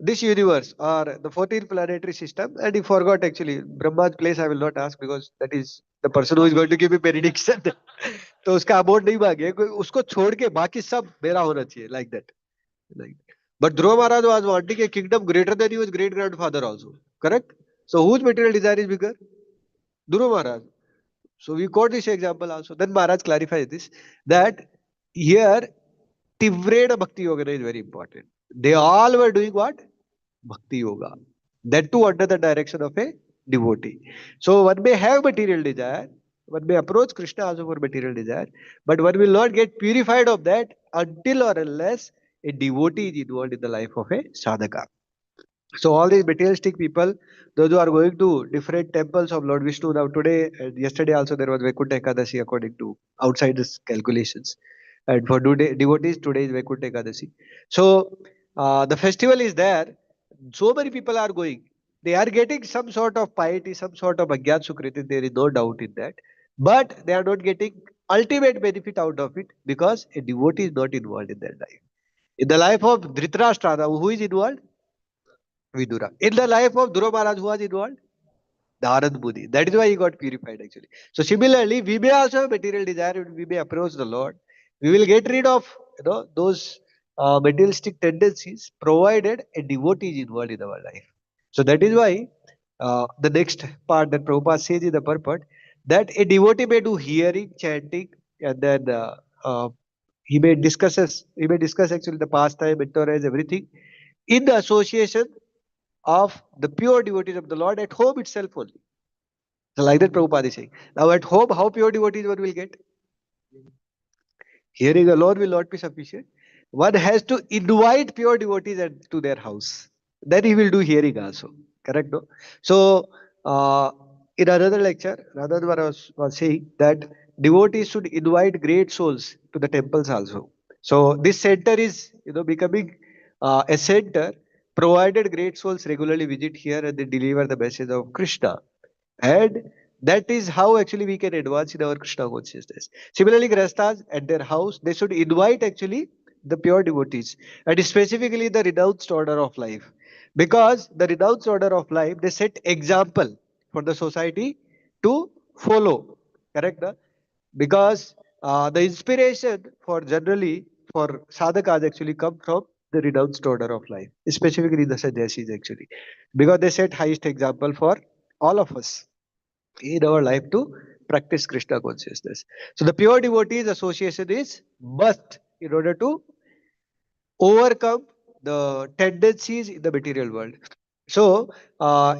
Speaker 1: this universe or the 14th planetary system, and he forgot actually. Brahma's place I will not ask because that is the person who is going to give me benediction. तो उसका amount नहीं मांगे उसको छोड़ के बाकी सब मेरा होना चाहिए like that. But Dhruva Maharaj was wanting a kingdom greater than his great grandfather also. Correct? So whose material desire is bigger? Dhruva Maharaj. So we quote this example also. Then Maharaj clarifies this that here Tivreda Bhakti Yoga is very important. They all were doing what? Bhakti Yoga. That too under the direction of a devotee. So one may have material desire, one may approach Krishna also for material desire, but one will not get purified of that until or unless a devotee is involved in the life of a sadhaka. So all these materialistic people, those who are going to different temples of Lord Vishnu now today and yesterday also there was Vaikuntha Ekadasi according to outsiders calculations. And for devotees today is Vaikuntha Ekadasi. So the festival is there. So many people are going. They are getting some sort of piety, some sort of Agyat Sukriti. There is no doubt in that. But they are not getting ultimate benefit out of it because a devotee is not involved in their life. In the life of Dhritarashtra, now who is involved? Vidura. In the life of Dhruva Maharaj, who was involved? Narad Muni. That is why he got purified actually. So similarly, we may also have material desire, we may approach the Lord. We will get rid of those materialistic tendencies provided a devotee is involved in our life. So that is why the next part that Prabhupada says in the purport that a devotee may do hearing, chanting, and then he may discuss actually the pastime, entourage, everything in the association of the pure devotees of the Lord at home itself only. So like that Prabhupada is saying. Now at home, how pure devotees one will get? Hearing alone will not be sufficient. One has to invite pure devotees to their house. Then he will do hearing also. Correct, no? So in another lecture, Radha was saying that devotees should invite great souls to the temples also. So this center is becoming a center provided great souls regularly visit here and they deliver the message of Krishna. And that is how actually we can advance in our Krishna consciousness. Similarly, Grahasthas at their house, they should invite actually the pure devotees and specifically the renounced order of life. Because the renounced order of life, they set example for the society to follow. Correct? Na? Because the inspiration for generally for sadhakas actually come from the renounced order of life, specifically the sannyasis actually. Because they set highest example for all of us in our life to practice Krishna consciousness. So the pure devotees association is must in order to overcome the tendencies in the material world. So,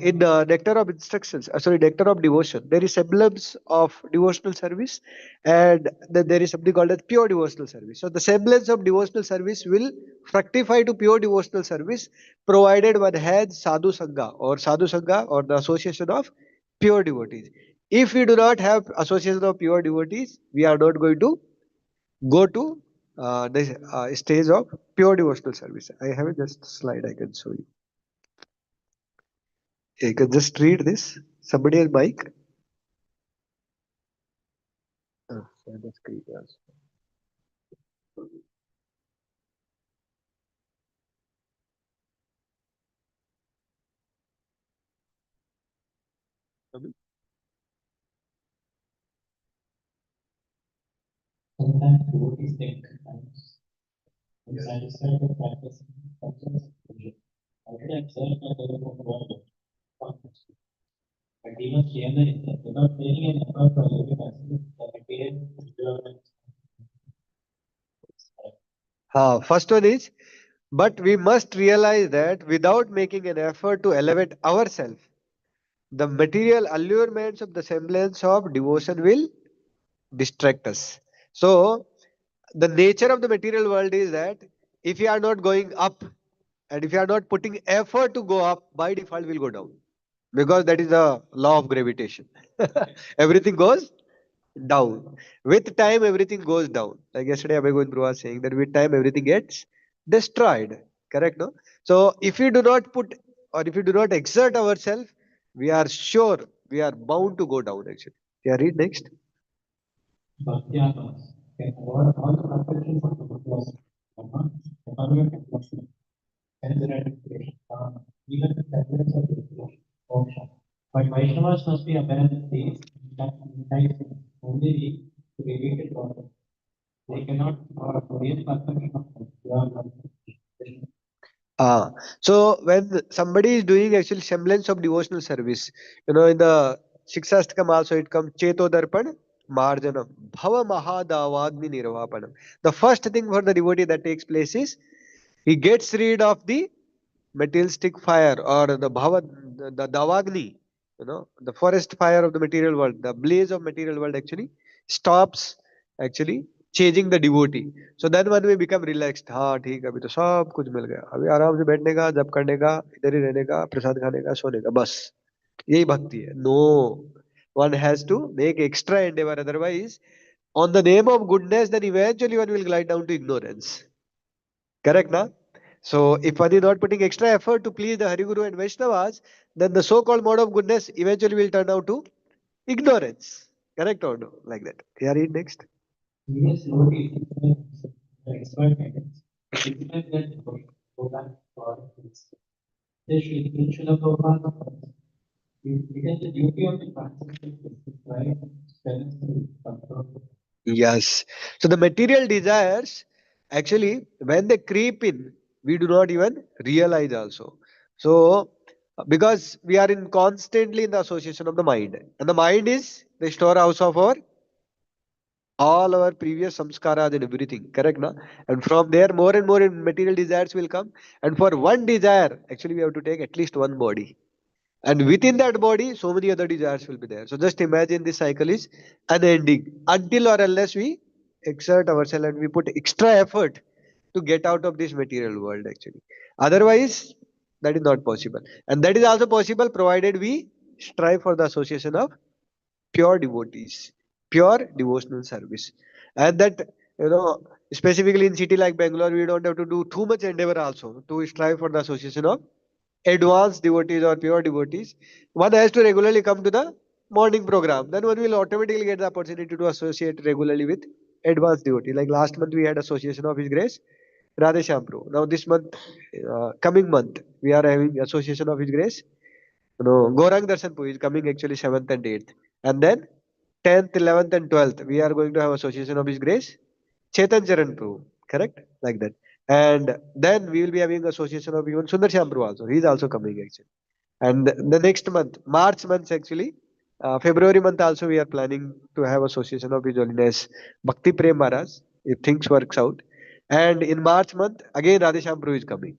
Speaker 1: in the nectar of instructions, nectar of devotion, there is semblance of devotional service, and then there is something called as pure devotional service. So, the semblance of devotional service will fructify to pure devotional service, provided one has sadhu sangha or the association of pure devotees. If we do not have association of pure devotees, we are not going to go to the stage of pure devotional service. I have just slide I can show you. You can just read this. Somebody has mic. Share the screen also.
Speaker 2: Sometimes devotees think I'm satisfied with practicing substance. Already observed my level of work. But even here, without making an effort for living the material development.
Speaker 1: First one is, but we must realize that without making an effort to elevate ourselves, the material allurements of the semblance of devotion will distract us. So, the nature of the material world is that if you are not going up and if you are not putting effort to go up, by default will go down because that is the law of gravitation. Everything goes down. With time, everything goes down. Like yesterday, Abhay Govindra was saying that with time, everything gets destroyed. Correct, no? So, if we do not put or if we do not exert ourselves, we are sure we are bound to go down actually. Yeah, read next.
Speaker 2: Bhakti-yanas can avoid all the perfections of the Buddhas, economic and even the semblance of the moksha. But Vaishnavas must be aware that these enticing only lead to related order. They cannot real perfection of pure
Speaker 1: So when somebody is doing actually semblance of devotional service, in the Shikshastakam also it comes Cheto Darpan marjanam, bhava mahadavagni nirvapanam. The first thing for the devotee that takes place is he gets rid of the materialistic fire or the bhava, the davagni, the forest fire of the material world, the blaze of material world actually stops actually changing the devotee. So then one will become relaxed. हाँ ठीक है, अभी तो सब कुछ मिल गया, अभी आराम से बैठने का, जप करने का, इधर ही रहने का, प्रसाद खाने का, सोने का, बस यही भक्ति है. No, one has to make extra endeavor, otherwise on the name of goodness then eventually one will glide down to ignorance. Correct, na? So if one is not putting extra effort to please the Hari Guru and Vaishnavas, then the so-called mode of goodness eventually will turn out to ignorance. Correct or no? Like that. Yeah, read next.
Speaker 2: Yes, devotees, the expert guidance. Sometimes that go back for this. This Śrīla Prabhupāda, it is the duty of the participant to try balance the control.
Speaker 1: Yes. So the material desires, actually, when they creep in, we do not even realize also. So, because we are in constantly in the association of the mind, and the mind is the storehouse of all our previous samskaras and everything, correct, na? And from there, more and more material desires will come. And for one desire, actually, we have to take at least one body. And within that body, so many other desires will be there. So just imagine this cycle is unending until or unless we exert ourselves and we put extra effort to get out of this material world, actually. Otherwise, that is not possible. And that is also possible provided we strive for the association of pure devotees, pure devotional service. And that, specifically in city like Bangalore, we don't have to do too much endeavor also to strive for the association of advanced devotees or pure devotees. One has to regularly come to the morning program. Then one will automatically get the opportunity to associate regularly with advanced devotee. Like last month we had association of His Grace Radhe Shampro. Now this month, coming month, we are having association of His Grace. Gorang Darshanpur is coming actually 7th and 8th. And then 10th, 11th and 12th, we are going to have association of His Grace Chetan Charan Prabhu. Correct? Like that. And then we will be having association of even Sundar Shyam Prabhu also. He is also coming actually. And the next month, March month actually, February month also we are planning to have association of His Holiness Bhakti Prem Maharaj, if things works out. And in March month, again Radheshyam Prabhu is coming.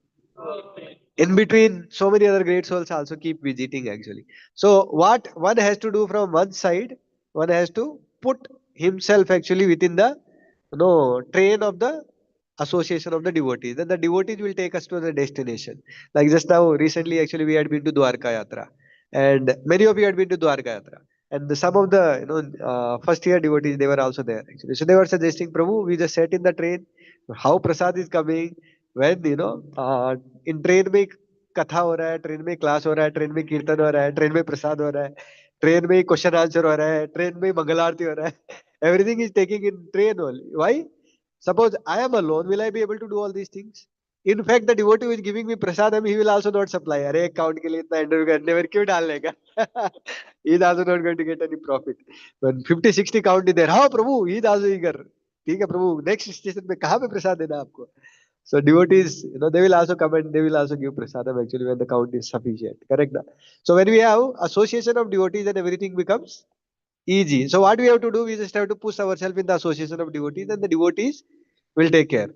Speaker 1: In between, so many other great souls also keep visiting actually. So what one has to do from one side, one has to put himself actually within the train of the association of the devotees. Then the devotees will take us to the destination. Like just now, recently actually we had been to Dwarka Yatra, and many of you had been to Dwarka Yatra. And some of the first year devotees, they were also there actually. So they were suggesting, Prabhu, we just sat in the train, how prasad is coming, when in train में कथा हो रहा है, train में class हो रहा है, train में कीर्तन हो रहा है, ट्रेन में प्रसाद हो रहा है, ट्रेन में क्वेश्चन आंसर हो रहा है, ट्रेन में मंगल आरती हो रहा है. Everything is taking in train only. Why? Suppose I am alone, will I be able to do all these things? In fact, the devotee who is giving me prasadam, he will also not supply. अरे account के लिए इतना endeavor क्यों डालने का? He is also not going to get any profit. When 50-60 count is there, हाँ प्रभु, he is also eager. ठीक है प्रभु, next station में कहाँ पे प्रसाद देना आपको? So devotees, they will also come and they will also give prasadam actually when the count is sufficient. Correct? Na? So when we have association of devotees, then everything becomes easy. So what we have to do, we just have to push ourselves in the association of devotees, and the devotees will take care.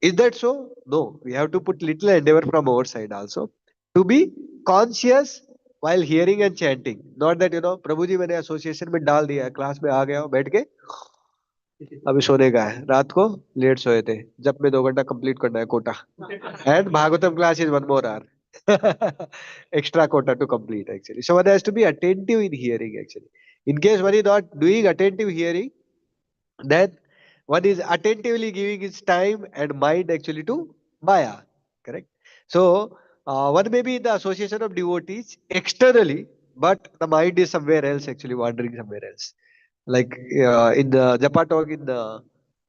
Speaker 1: Is that so? No. We have to put little endeavor from our side also to be conscious while hearing and chanting. Not that, प्रभु जी मैंने association में डाल दिया है, class में आ गया हूँ, बैठ के अभी सोने का है, रात को लेट सोए थे, जब में 2 घंटा कंप्लीट करना है Kota, and Bhagavatam class is 1 more hour. Extra quota to complete actually. So one has to be attentive in hearing actually. In case one is not doing attentive hearing, then one is attentively giving his time and mind actually to Maya. Correct? So one may be in the association of devotees externally, but the mind is somewhere else actually, wandering somewhere else. Like in the Japa talk in the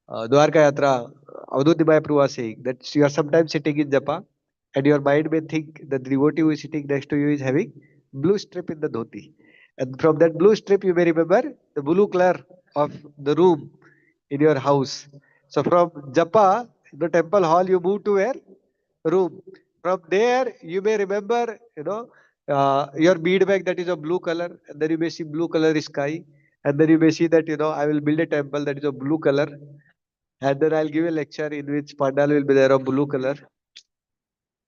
Speaker 1: Dwarka Yatra, Avadut Nimaya Prabhu was saying that you are sometimes sitting in Japa and your mind may think that the devotee who is sitting next to you is having blue strip in the dhoti. And from that blue strip, you may remember the blue color of the room in your house. So from Japa, the temple hall, you move to where? Room. From there, you may remember, your bead bag that is of blue color, and then you may see blue color sky. And then you may see that, I will build a temple that is of blue color, and then I'll give a lecture in which pandal will be there of blue color,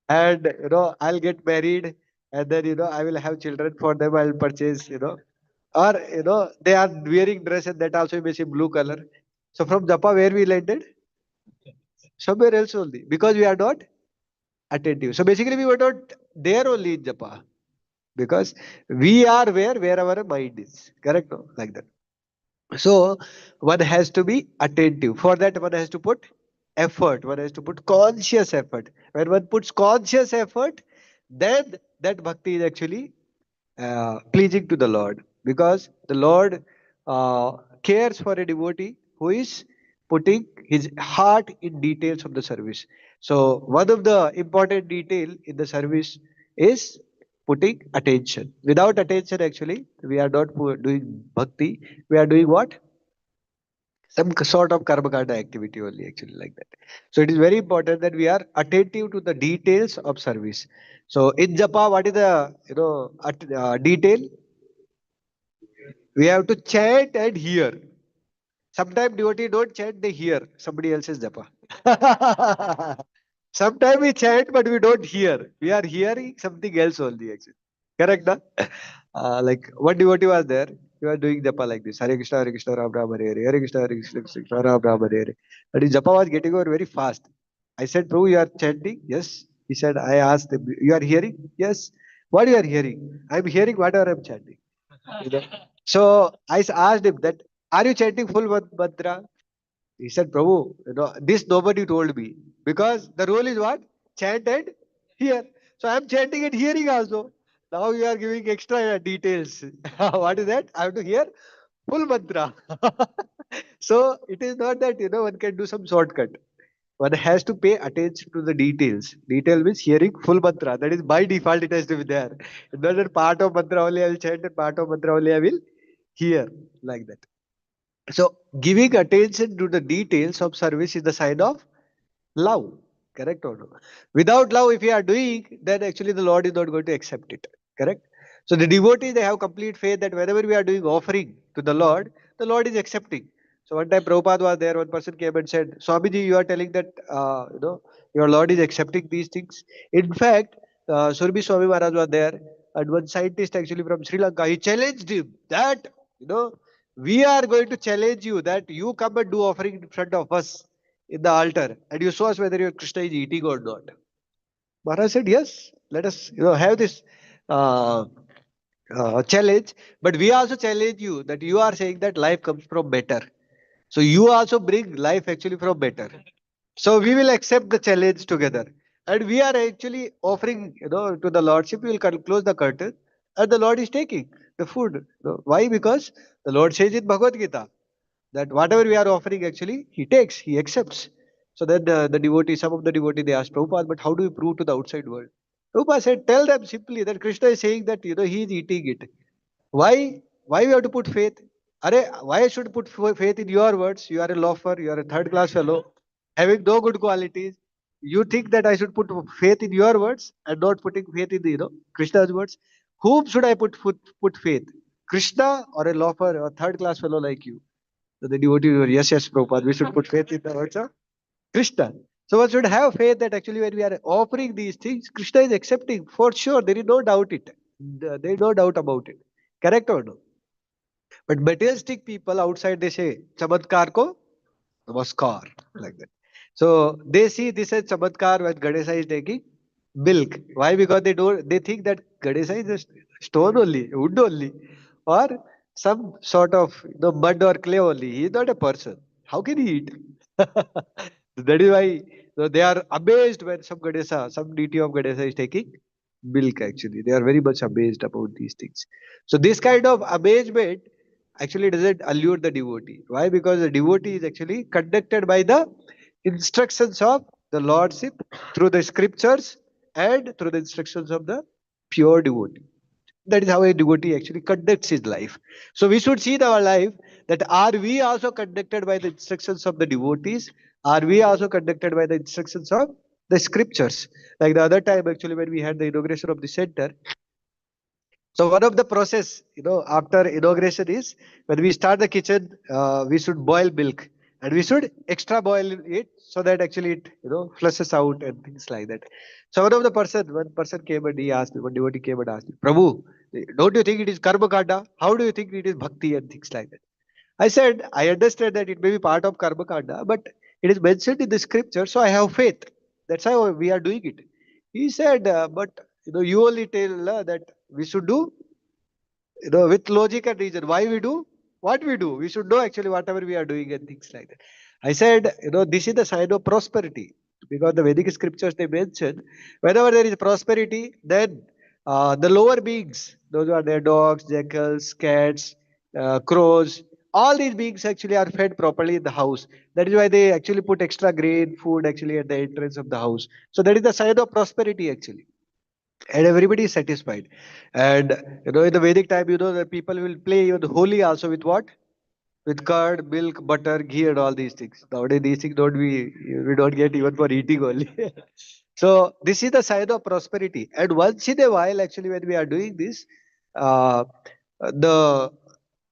Speaker 1: and I'll get married, and then I will have children for them. I'll purchase, or they are wearing dress, and that also you may see blue color. So from Japa, where we landed? Somewhere else only, because we are not attentive. So basically, we were not there only in Japa, because we are where our mind is. Correct? No? Like that. So one has to be attentive. For that, one has to put effort. One has to put conscious effort. When one puts conscious effort, then that bhakti is actually pleasing to the Lord, because the Lord cares for a devotee who is putting his heart in details of the service. So one of the important detail in the service is putting attention. Without attention, actually, we are not doing bhakti. We are doing what? Some sort of karma kanda activity only, actually, like that. So it is very important that we are attentive to the details of service. So in japa, what is the detail? We have to chant and hear. Sometimes devotee don't chant, they hear somebody else's japa. Sometimes we chant, but we don't hear. We are hearing something else only, actually. Correct, na? Like one devotee was there. He was doing japa like this. Hare Krishna, Ram Ram, Hare Hare, Hare Krishna, Krishna, Krishna, Ram Ram, Hare Hare. But his japa was getting over very fast. I said, Prabhu, you are chanting? Yes. He said, I asked him, you are hearing? Yes. What you are hearing? I am hearing whatever I am chanting. You know? So I asked him that, are you chanting full mantra? He said, Prabhu, this nobody told me. Because the rule is what? Chant and hear. So I am chanting and hearing also. Now you are giving extra details. What is that? I have to hear full mantra. So it is not that one can do some shortcut. One has to pay attention to the details. Detail means hearing full mantra. That is by default it has to be there. It's not that part of mantra only I will chant and part of mantra only I will hear, like that. So giving attention to the details of service is the sign of love. Correct or no? Without love, if you are doing, then actually the Lord is not going to accept it. Correct? So the devotees, they have complete faith that whenever we are doing offering to the Lord is accepting. So one time Prabhupada was there, one person came and said, Swamiji, you are telling that your Lord is accepting these things. In fact, Surbi Swami Maharaj was there, and one scientist actually from Sri Lanka, he challenged him that, we are going to challenge you that you come and do offering in front of us in the altar, and you show us whether your Krishna is eating or not. Maharaj said, yes, let us have this uh, challenge, but we also challenge you that you are saying that life comes from better. So you also bring life actually from better. So we will accept the challenge together. And we are actually offering, to the Lordship, we will close the curtain, and the Lord is taking the food. Why? Because the Lord says in Bhagavad Gita that whatever we are offering, actually, he takes, he accepts. So then the devotee, some of the devotee, they asked Prabhupada, but how do we prove to the outside world? Prabhupada said, tell them simply that Krishna is saying that, he is eating it. Why? Why we have to put faith? Why I should put faith in your words? You are a loafer, you are a third class fellow, having no good qualities. You think that I should put faith in your words and not putting faith in Krishna's words? Whom should I put faith? Krishna or a loafer or third class fellow like you? So the devotee were, yes, yes, Prabhupada, we should put faith in the words of Krishna. So one should have faith that actually when we are offering these things, Krishna is accepting for sure. There is no doubt it. There is no doubt about it. Correct or no? But materialistic people outside, they say, Chamatkar ko namaskar, like that. So they see this as Chamatkar when Ganesha is taking milk. Why? Because they think that Ganesha is a stone only, wood only, or some sort of mud or clay only. He is not a person. How can he eat? That is why they are amazed when some deity of Ganesha is taking milk, actually. They are very much amazed about these things. So this kind of amazement actually doesn't allure the devotee. Why? Because the devotee is actually conducted by the instructions of the Lordship through the scriptures and through the instructions of the pure devotee. That is how a devotee actually conducts his life. So we should see in our life that are we also conducted by the instructions of the devotees? Are we also conducted by the instructions of the scriptures? Like the other time, actually, when we had the inauguration of the center, So one of the process, after inauguration is when we start the kitchen, we should boil milk and we should extra boil it so that actually it, flushes out and things like that. So one person came and he asked me, one devotee came and asked me, Prabhu, don't you think it is karma kanda? How do you think it is bhakti and things like that? I said, I understand that it may be part of karma kanda, but it is mentioned in the scripture, so I have faith. That's how we are doing it. He said, but you only tell that we should do with logic and reason. Why we do what we do? We should know actually whatever we are doing and things like that. I said, this is the sign of prosperity, because the Vedic scriptures, they mention whenever there is prosperity, then the lower beings, those are their dogs, jackals, cats, crows, all these beings actually are fed properly in the house. That is why they actually put extra grain food actually at the entrance of the house. So that is the sign of prosperity actually, and everybody is satisfied. And in the Vedic time, the people will play even Holi also with what? With curd, milk, butter, ghee, and all these things. Nowadays, these things don't we don't get even for eating only. So this is the sign of prosperity. And once in a while, actually, when we are doing this, uh, the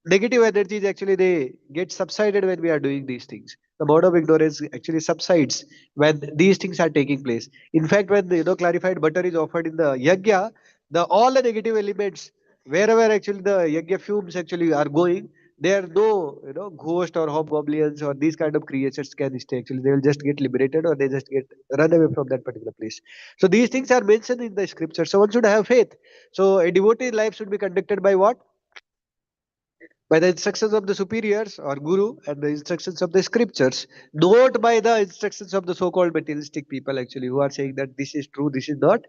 Speaker 1: negative energies actually they get subsided when we are doing these things. The mode of ignorance actually subsides when these things are taking place. In fact, when the clarified butter is offered in the yajna, the all the negative elements, wherever actually the yajna fumes actually are going, there are no ghost or hobgoblins or these kind of creatures can stay. Actually, they will just get liberated or they just get run away from that particular place. So these things are mentioned in the scripture. So one should have faith. So a devotee life should be conducted by what? By the instructions of the superiors or guru and the instructions of the scriptures, not by the instructions of the so-called materialistic people actually, who are saying that this is true, this is not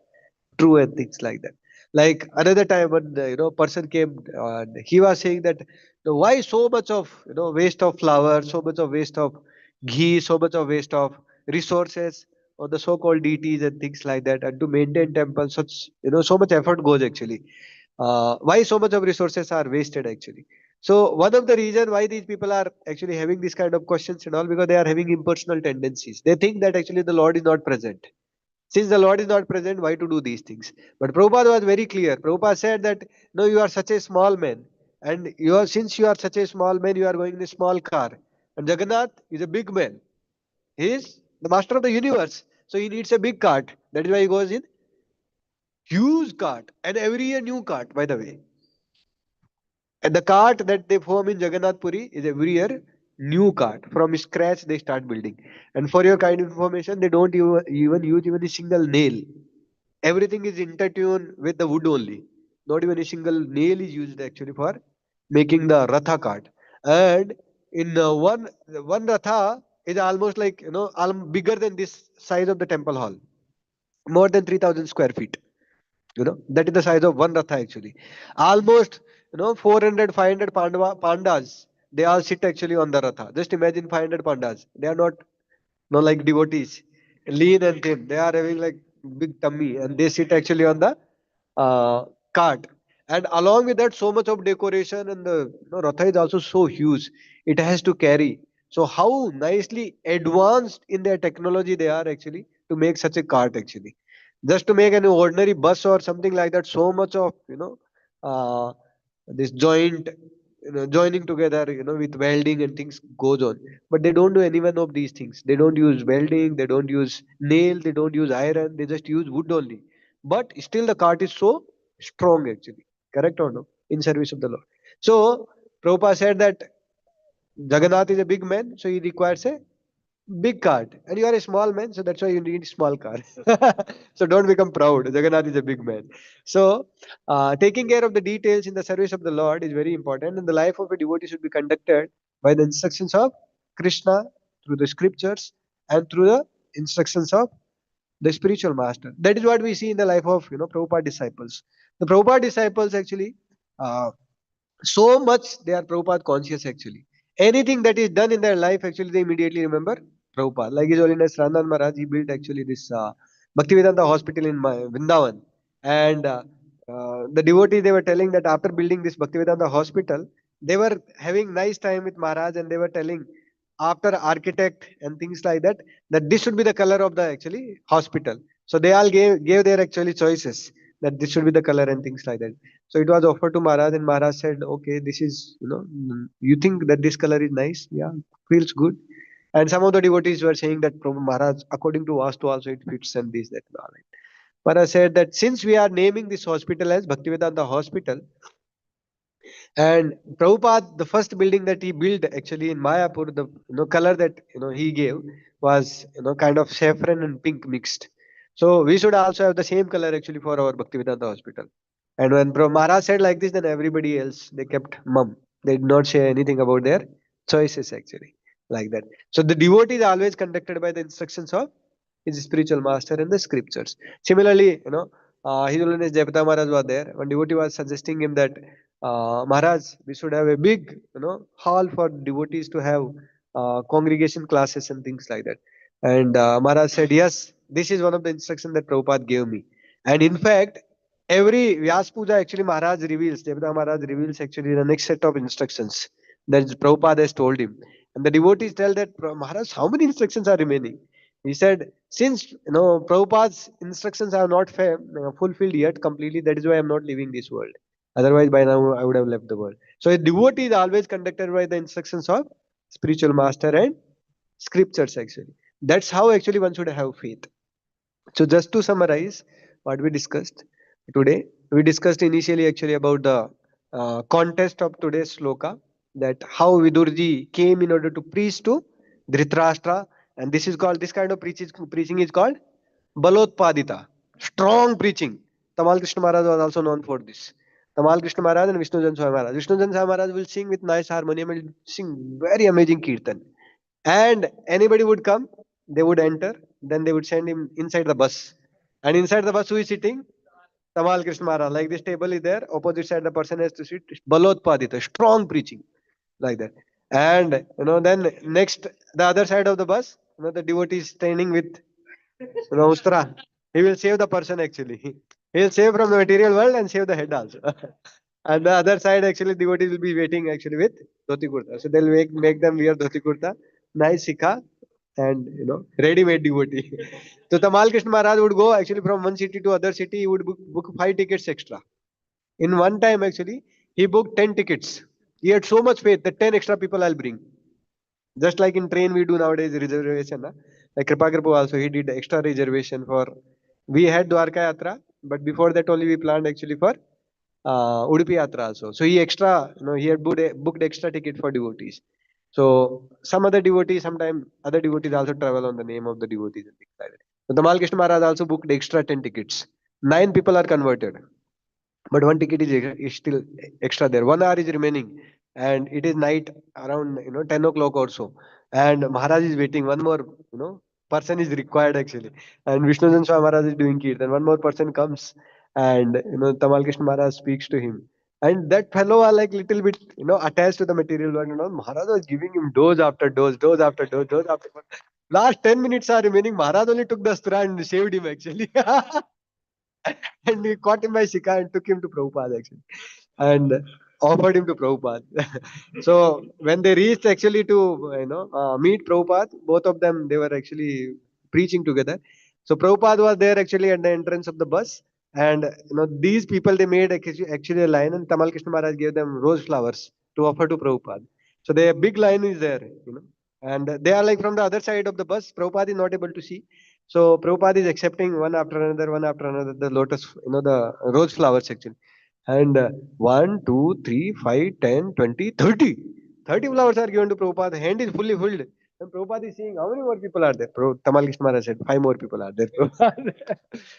Speaker 1: true, and things like that. Like another time when person came, and he was saying that why so much of waste of flour, so much of waste of ghee, so much of waste of resources on the so-called deities and things like that, and to maintain temples, such so much effort goes actually. Why so much of resources are wasted actually? So one of the reason why these people are actually having this kind of questions and all, because they are having impersonal tendencies. They think that actually the Lord is not present. Since the Lord is not present, why to do these things? But Prabhupada was very clear. Prabhupada said that no, you are such a small man, and since you are such a small man, you are going in a small car. And Jagannath is a big man. He is the master of the universe, so he needs a big cart. That is why he goes in huge cart, and every year new cart. By the way, and the cart that they form in Jagannath Puri is every year new cart. From scratch they start building. And for your kind of information, they don't even use even a single nail. Everything is intertune with the wood only. Not even a single nail is used actually for making the Ratha cart. And in one Ratha is almost like bigger than this size of the temple hall, more than 3,000 square feet. That is the size of one Ratha actually. Almost 400, 500 pandas. They all sit actually on the Ratha. Just imagine 500 pandas. They are not no like devotees, lean and thin. They are having like big tummy, and they sit actually on the uh, cart. And along with that, so much of decoration, and the Ratha is also so huge. It has to carry. So how nicely advanced in their technology they are actually to make such a cart actually. Just to make an ordinary bus or something like that, so much of uh, this joining together with welding and things goes on. But they don't do any one of these things. They don't use welding, they don't use nail, they don't use iron, they just use wood only. But still the cart is so strong actually, correct or no, in service of the Lord. So Prabhupada said that Jagannath is a big man, so he requires a big cart, and you are a small man, so that's why you need small car. So don't become proud. Jagannath is a big man. So taking care of the details in the service of the Lord is very important, and the life of a devotee should be conducted by the instructions of Krishna through the scriptures and through the instructions of the spiritual master. That is what we see in the life of Prabhupada disciples. The Prabhupada disciples actually uh, so much they are Prabhupada conscious actually. Anything that is done in their life, actually, they immediately remember Prabhupada. Like His Holiness Randan Maharaj, he built actually this Bhaktivedanta hospital in Vrindavan. And the devotees, they were telling that after building this Bhaktivedanta hospital, they were having nice time with Maharaj, and they were telling after architect and things like that, that this should be the color of the actually hospital. So they all gave their actually choices that this should be the color and things like that. So it was offered to Maharaj, and Maharaj said, okay, this is, you think that this color is nice? Yeah, feels good. And some of the devotees were saying that Prabhu Maharaj, according to Vastu also it fits and this, that, and all. Maharaj said that since we are naming this hospital as Bhaktivedanta Hospital, and Prabhupada, the first building that he built actually in Mayapur, the color that he gave was kind of saffron and pink mixed. So we should also have the same color actually for our Bhaktivedanta Hospital. And when Maharaj said like this, then everybody else they kept mum. They did not say anything about their choices actually like that. So the devotee is always conducted by the instructions of his spiritual master and the scriptures. Similarly, His Holiness Jayapata Maharaj was there. One devotee was suggesting him that Maharaj, we should have a big, hall for devotees to have congregation classes and things like that. And Maharaj said, yes, this is one of the instructions that Prabhupada gave me. And in fact, every Vyas Puja actually Maharaj reveals, Jayapata Maharaj reveals actually the next set of instructions that Prabhupada has told him. And the devotees tell that, Maharaj, how many instructions are remaining? He said, since Prabhupada's instructions are not fulfilled yet completely, that is why I am not leaving this world. Otherwise, by now I would have left the world. So a devotee is always conducted by the instructions of spiritual master and scriptures actually. That's how actually one should have faith. So just to summarize what we discussed today, we discussed initially actually about the context of today's sloka, that how Vidurji came in order to preach to Dhritarashtra, and this kind of preaching is called Balotpadita, strong preaching. Tamal Krishna Maharaj was also known for this. Tamal Krishna Maharaj and Vishnu Jan Swami Maharaj. Vishnu Jan Swami Maharaj will sing with nice harmonium and sing very amazing kirtan. And anybody would come, they would enter, then they would send him inside the bus. And inside the bus, who is sitting? Tamal Krishna Maharaj. Like this table is there, opposite side the person has to sit. Balotpadita, strong preaching, like that. And then next, the other side of the bus, the devotee is standing with Ustra. He will save the person actually. He will save from the material world and save the head also. And the other side actually devotees will be waiting actually with dhoti kurta. So they'll make them wear dhoti kurta, nice sikha, and ready-made devotee. So Tamal Krishna Maharaj would go actually from one city to other city. He would book 5 tickets extra. In one time actually, he booked 10 tickets. He had so much faith that 10 extra people I'll bring. Just like in train we do nowadays reservation. Na? Like Kripa Kripa also he did extra reservation for. We had Dwarka Yatra, but before that only we planned actually for Udupi Yatra also. So he extra, he had booked extra ticket for devotees. So some other devotees, sometimes other devotees also travel on the name of the devotees and things like that. So Tamal Krishna Maharaj also booked extra 10 tickets. 9 people are converted, but one ticket is still extra there. 1 hour is remaining, and it is night around 10 o'clock or so. And Maharaj is waiting. One more person is required actually, and Vishnu Jan Swami Maharaj is doing kirtan. One more person comes, and Tamal Krishna Maharaj speaks to him. And that fellow are like little bit attached to the material world. Maharaj was giving him dose after dose, dose after dose, dose after dose. Last 10 minutes are remaining. Maharaj only took the astra and saved him actually. And we caught him by Shika and took him to Prabhupada actually, and offered him to Prabhupada. So when they reached actually to meet Prabhupada, both of them they were actually preaching together. So Prabhupada was there actually at the entrance of the bus, and these people they made actually a line, and Tamal Krishna Maharaj gave them rose flowers to offer to Prabhupada. So the big line is there, and they are like from the other side of the bus. Prabhupada is not able to see. So Prabhupada is accepting one after another, the lotus, the rose flowers actually. And 1, 2, 3, 5, 10, 20, 30. 30 flowers are given to Prabhupada. The hand is fully filled. And Prabhupada is saying, how many more people are there? Tamal Krishna Maharaj said, 5 more people are there.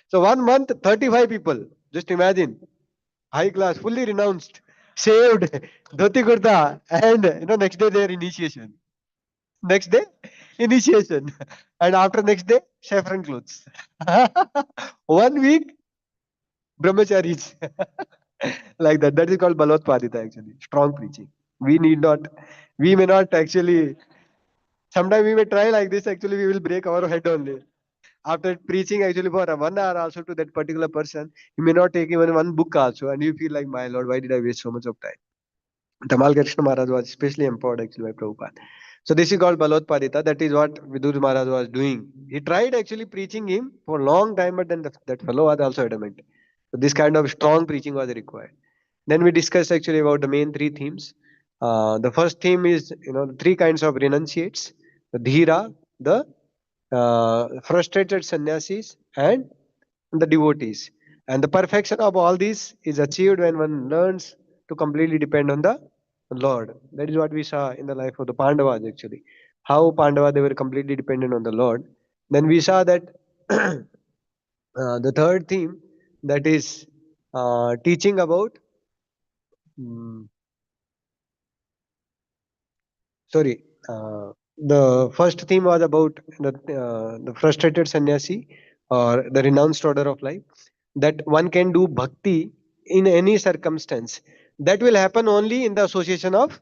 Speaker 1: So 1 month, 35 people. Just imagine. High class, fully renounced, saved, dhoti kurta, and next day their initiation. Next day, initiation. And after next day, saffron clothes. 1 week, brahmacharis. Like that. That is called Balotpadita actually. Strong preaching. We may not actually, sometimes we may try like this, actually we will break our head only. After preaching actually for 1 hour also to that particular person, you may not take even one book also, and you feel like, my Lord, why did I waste so much of time? Tamal Krishna Maharaj was especially empowered actually by Prabhupada. So this is called Balotpadita. That is what Vidur Maharaj was doing. He tried actually preaching him for a long time, but then that fellow was also adamant. So this kind of strong preaching was required. Then we discussed actually about the main three themes. The first theme is, the three kinds of renunciates: the dhira, the frustrated sannyasis, and the devotees. And the perfection of all these is achieved when one learns to completely depend on the Lord. That is what we saw in the life of the Pandavas actually. How Pandava they were completely dependent on the Lord. Then we saw that the third theme, that is teaching about mm, sorry, the first theme was about the frustrated sannyasi, or the renounced order of life, that one can do bhakti in any circumstance. That will happen only in the association of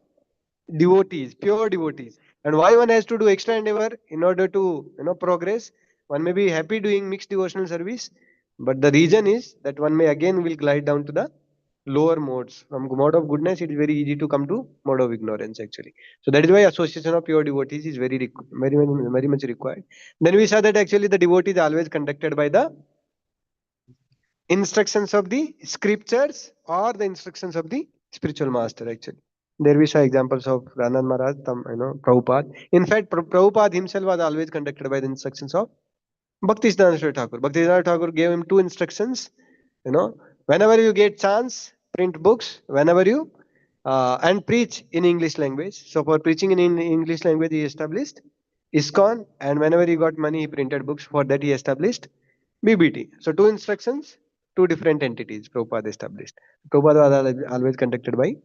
Speaker 1: devotees, pure devotees. And why one has to do extra endeavor in order to progress? One may be happy doing mixed devotional service, but the reason is that one may again will glide down to the lower modes. From mode of goodness, it is very easy to come to mode of ignorance actually. So that is why association of pure devotees is very much required. Then we saw that actually the devotee is always conducted by the instructions of the scriptures or the instructions of the spiritual master actually. There we saw examples of Ranand Maharaj, Prabhupada. In fact, Prabhupada himself was always conducted by the instructions of Bhaktisiddhanta Thakur. Bhaktisiddhanta Thakur gave him two instructions. Whenever you get chance, print books. Whenever you and preach in English language. So for preaching in English language, he established ISKCON, and whenever he got money, he printed books. For that, he established BBT. So two instructions, two different entities. Prabhupada established. Prabhupada was always conducted by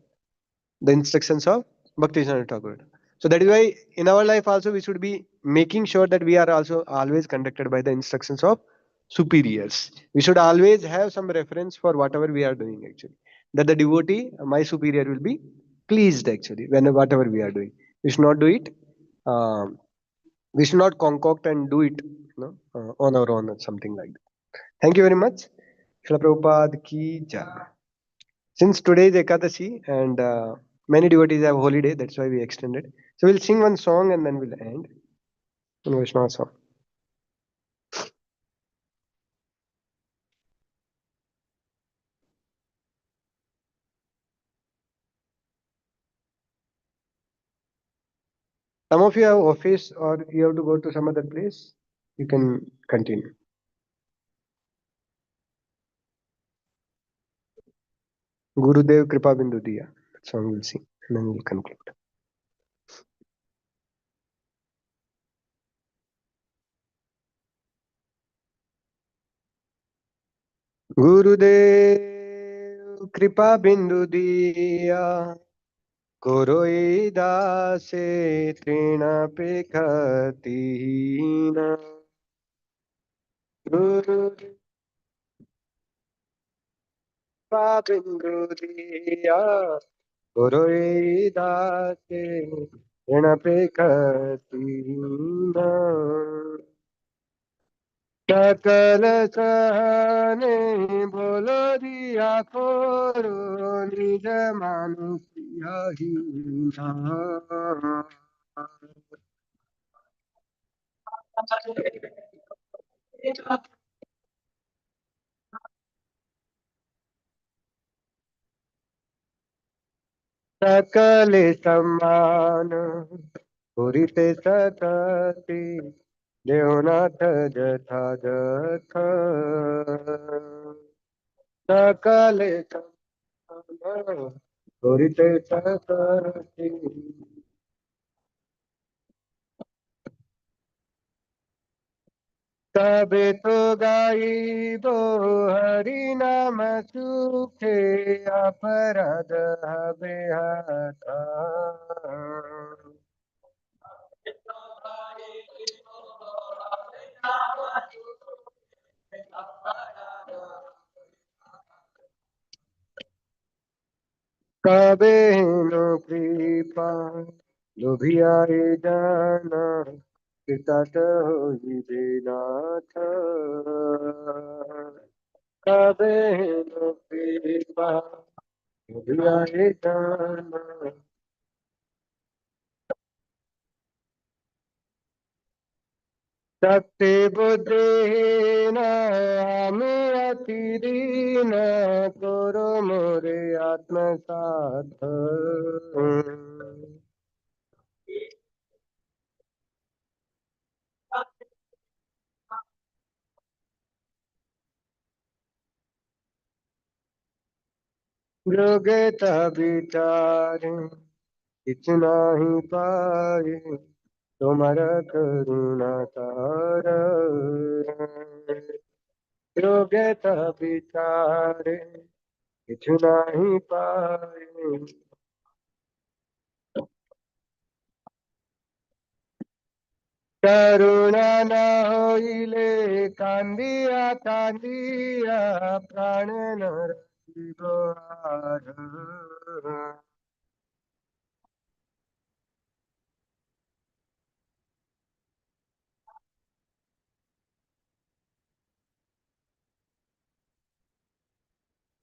Speaker 1: the instructions of Bhaktisiddhanta Thakur. So that is why in our life also we should be making sure that we are also always conducted by the instructions of superiors. We should always have some reference for whatever we are doing actually. That the devotee, my superior, will be pleased actually when whatever we are doing. We should not do it. Um, we should not concoct and do it, on our own or something like that. Thank you very much. Śrīla Prabhupāda ki jai. Since today is Ekadashi and many devotees have holiday, that's why we extended. So we'll sing one song and then we'll end. One Vaishnava song. Some of you have office or you have to go to some other place, you can continue. Gurudev Kripa Bindu Diya. That song we'll sing and then we'll conclude. Gurudev Kripa Bindu Diya. Koroi dase trina pekhatina. Guru Bindu Diya. Koroi dase trina pekhatina. सकल सहने बोलो दिया खोरो निज मानुषिया ही सकल सम्मान पुरिते सतति देवनाथ जथा जथ सकल सम्मान पुरिते सतति तबे तो गाइबो हरि नाम सुखे अपराध हबे हता कबे नो कृपा लोभियाए जाना कृतात होई बेनाथ कबे नो कृपा लोभियाए जाना शक्ति बुद्धिहीन আমি অতি দীন করো মোরে আত্মসাৎ যোগে তা বিচারে কিছু নাহি পারে তোমার করুণা তার যোগে তা বিচারে কিছু নাহি পারে করুণা না হইলে কান্দিয়া কান্দিয়া প্রাণ নরকিব আর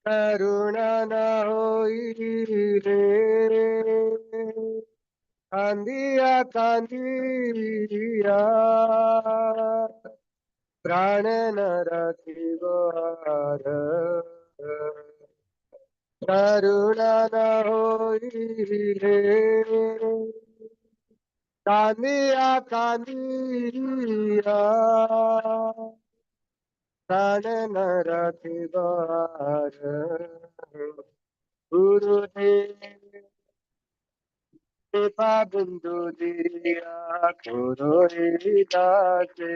Speaker 1: করুণা না হইলে কান্দিয়া কান্দিয়া প্রাণ নরকিব আর করুণা না হইলে কান্দিয়া কান্দিয়া প্রাণ নরকিব আর গুরুদেব কৃপা বিন্দু দিয়া করো এই দাসে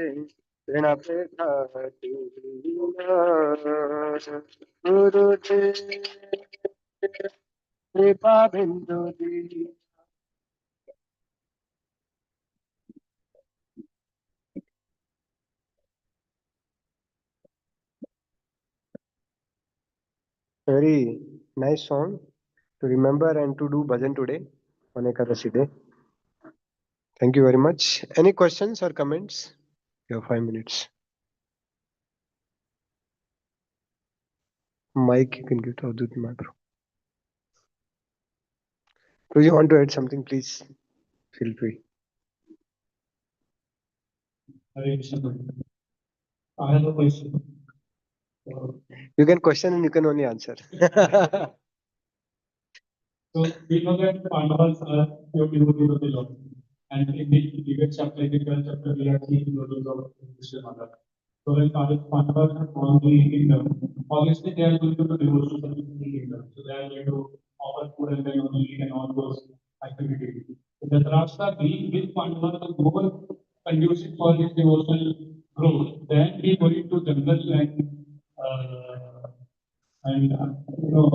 Speaker 1: ঋণাপেক্ষাতি গুরুদেব কৃপা বিন্দু দিয়া Very nice song to remember and to do bhajan today on Ekadasi day. Thank you very much. Any questions or comments? You have 5 minutes. Mike, you can give to Avdut Madhur. Do you want to add something? Please feel free.
Speaker 2: Hare Krishna. I have a question.
Speaker 1: You can question and you can only answer.
Speaker 2: So we know that Pandavas are pure devotees of the Lord. And in the previous chapter, in the 12th chapter, we have seen devotees of Śrīmad-Bhāgavatam. So when Pandavas have won the kingdom, obviously they are going to the devotions of the kingdom. So they are going to offer food and then only eat and all those activities. So the Dhritarashtra being with Pandavas was more conducive for his devotional growth than he going to jungle and you know,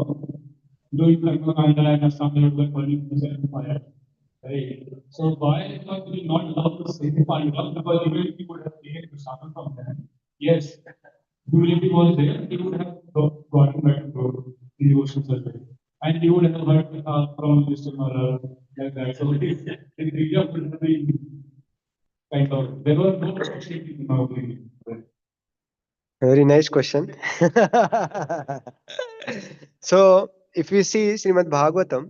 Speaker 2: doing Karmakanda and something like burning himself in fire. Right. So why was he not allowed to say the Pandavas? Because even if he would have taken Krishna from them, yes, if he was there, he would have gotten back to the devotion circle. And he would have heard from Mr. Mara like that. So his area would be kind of, there was no opportunity in our opinion.
Speaker 1: Very nice question. So, if we see Śrīmad-Bhāgavatam,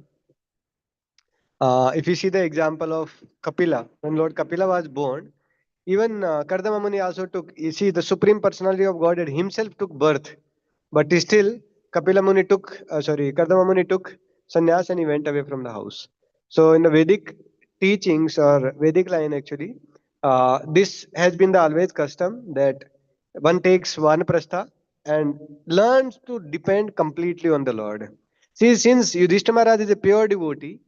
Speaker 1: if you see the example of Kapila, when Lord Kapila was born, even Kardama Muni also took, you see, the Supreme Personality of Godhead himself took birth, but still Kardama Muni took sannyas and he went away from the house. So in the Vedic teachings or Vedic line actually, this has been the always custom that one takes vanaprastha and learns to depend completely on the Lord. See, since Yudhishthira Maharaj is a pure devotee,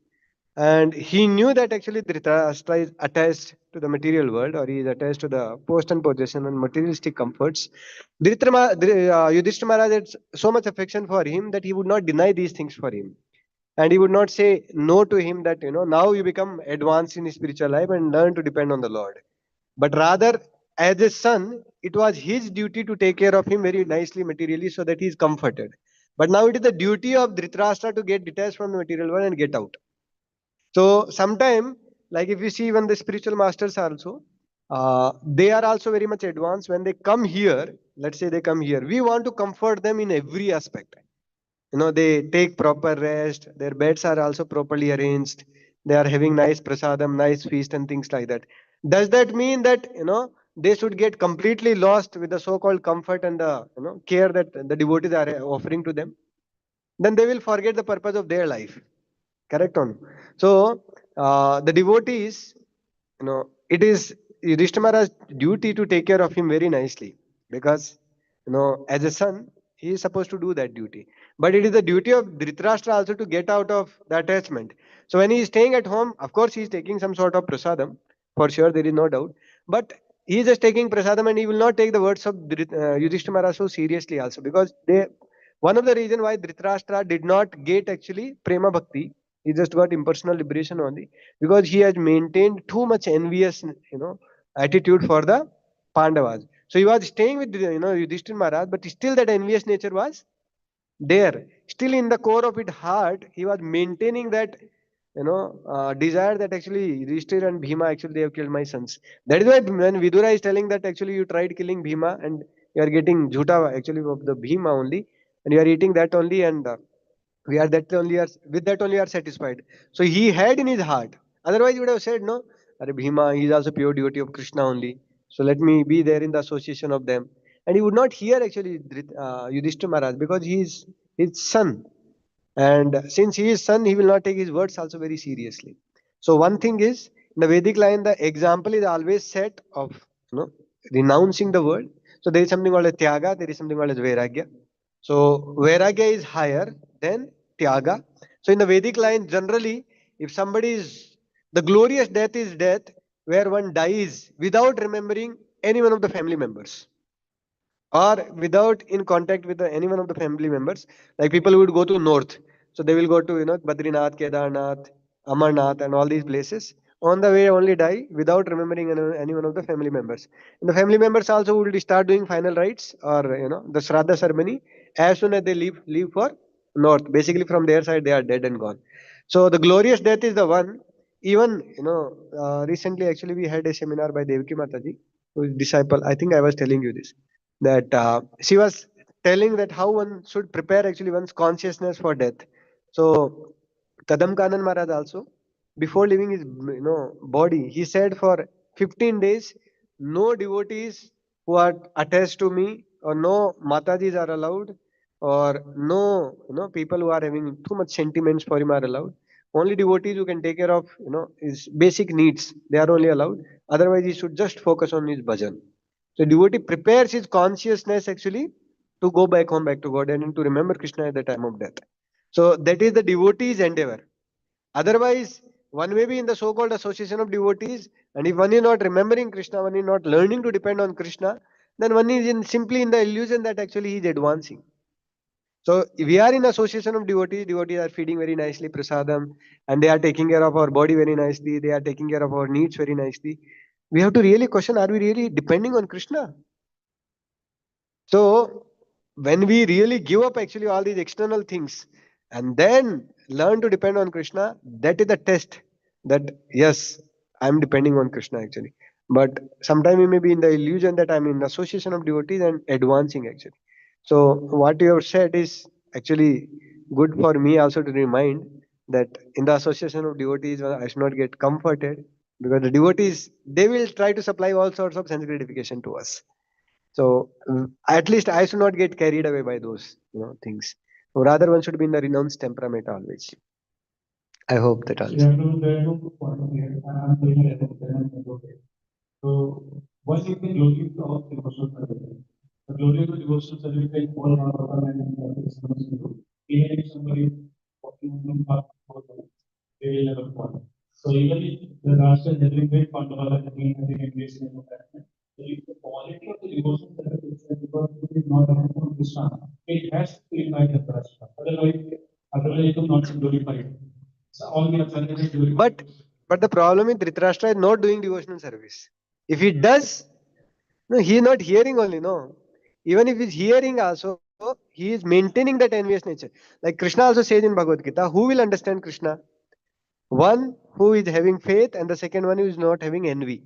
Speaker 1: and he knew that actually Dhritarashtra is attached to the material world, or he is attached to the post and possession and materialistic comforts. Yudhishthira Maharaj had so much affection for him that he would not deny these things for him. And he would not say no to him that, now you become advanced in spiritual life and learn to depend on the Lord. But rather, as a son, it was his duty to take care of him very nicely materially so that he is comforted. But now it is the duty of Dhritarashtra to get detached from the material world and get out. So sometime, like if you see even the spiritual masters also, they are also very much advanced. When they come here, let's say they come here, we want to comfort them in every aspect. They take proper rest, their beds are also properly arranged, they are having nice prasadam, nice feast and things like that. Does that mean that, they should get completely lost with the so-called comfort and the care that the devotees are offering to them. Then they will forget the purpose of their life. Correct on. So the devotees, it is Yudhishthira's duty to take care of him very nicely, because as a son he is supposed to do that duty. But it is the duty of Dhritarashtra also to get out of the attachment. So when he is staying at home, of course he is taking some sort of prasadam, for sure, there is no doubt. But he is just taking prasadam, and he will not take the words of Yudhishthira so seriously also, because they one of the reason why Dhritarashtra did not get actually prema bhakti, he just got impersonal liberation only, because he has maintained too much envious, attitude for the Pandavas. So he was staying with, Yudhishthir Maharaj, but still that envious nature was there. Still in the core of his heart, he was maintaining that, desire that actually Yudhishthir and Bhima actually they have killed my sons. That is why when Vidura is telling that actually you tried killing Bhima and you are getting jhuta actually of the Bhima only, and you are eating that only, and we are that only are with that only are satisfied. So he had in his heart. Otherwise, he would have said, no, Are Bhima, he is also pure devotee of Krishna only. So let me be there in the association of them. And he would not hear actually Yudhishthira Maharaj, because he is his son. And since he is son, he will not take his words also very seriously. So one thing is, in the Vedic line, the example is always set of renouncing the world. So there is something called as Tyaga, there is something called as Vairagya. So Vairagya is higher than Tyaga. So in the Vedic line, generally, if somebody is the glorious death is death where one dies without remembering any one of the family members, or without in contact with any one of the family members. Like people would go to north, so they will go to Badrinath, Kedarnath, Amarnath, and all these places. On the way, only die without remembering any one of the family members. And the family members also will start doing final rites, or the Shraddha ceremony as soon as they leave for north. Basically, from their side, they are dead and gone. So the glorious death is the one. Even recently, actually, we had a seminar by Devaki Mataji, who is disciple. I think I was telling you this, that she was telling that how one should prepare actually one's consciousness for death. So Kadam Kanan Maharaj also, before leaving his body, he said for 15 days, no devotees who are attached to me, or no Matajis are allowed, or no people who are having too much sentiments for him are allowed. Only devotees who can take care of his basic needs, they are only allowed. Otherwise, he should just focus on his bhajan. So devotee prepares his consciousness actually to go back home, back to God, and to remember Krishna at the time of death. So that is the devotee's endeavor. Otherwise, one may be in the so-called association of devotees, and if one is not remembering Krishna, one is not learning to depend on Krishna, then one is simply in the illusion that actually he is advancing. So we are in association of devotees. Devotees are feeding very nicely prasadam, and they are taking care of our body very nicely. They are taking care of our needs very nicely. We have to really question: Are we really depending on Krishna? So when we really give up actually all these external things and then learn to depend on Krishna, that is the test that yes, I'm depending on Krishna actually. But sometimes we may be in the illusion that I'm in association of devotees and advancing actually. So what you have said is actually good for me also to remind that in the association of devotees, I should not get comforted, because the devotees, they will try to supply all sorts of sense gratification to us. So at least I should not get carried away by those things. Rather, one should be in the renounced temperament always. I hope that
Speaker 2: So
Speaker 1: answers.
Speaker 2: there are two points here. I'm going to about it. So what is the glory of devotional service? The glory of devotional service is all about and even if somebody is walking on the path for they will never fall. So even if the Rashtra is having great Pandava having engaged in that, so if the quality of the devotional service is because it is not coming from Krishna, it has to invite the Rashtra. Otherwise it will not be glorified. So all the other is glorified.
Speaker 1: But the problem is Dhritarashtra is not doing devotional service. If he does, no, he is not hearing only, no. Even if he's hearing also, he is maintaining that envious nature. Like Krishna also says in Bhagavad Gita, who will understand Krishna? One who is having faith, and the second one who is not having envy.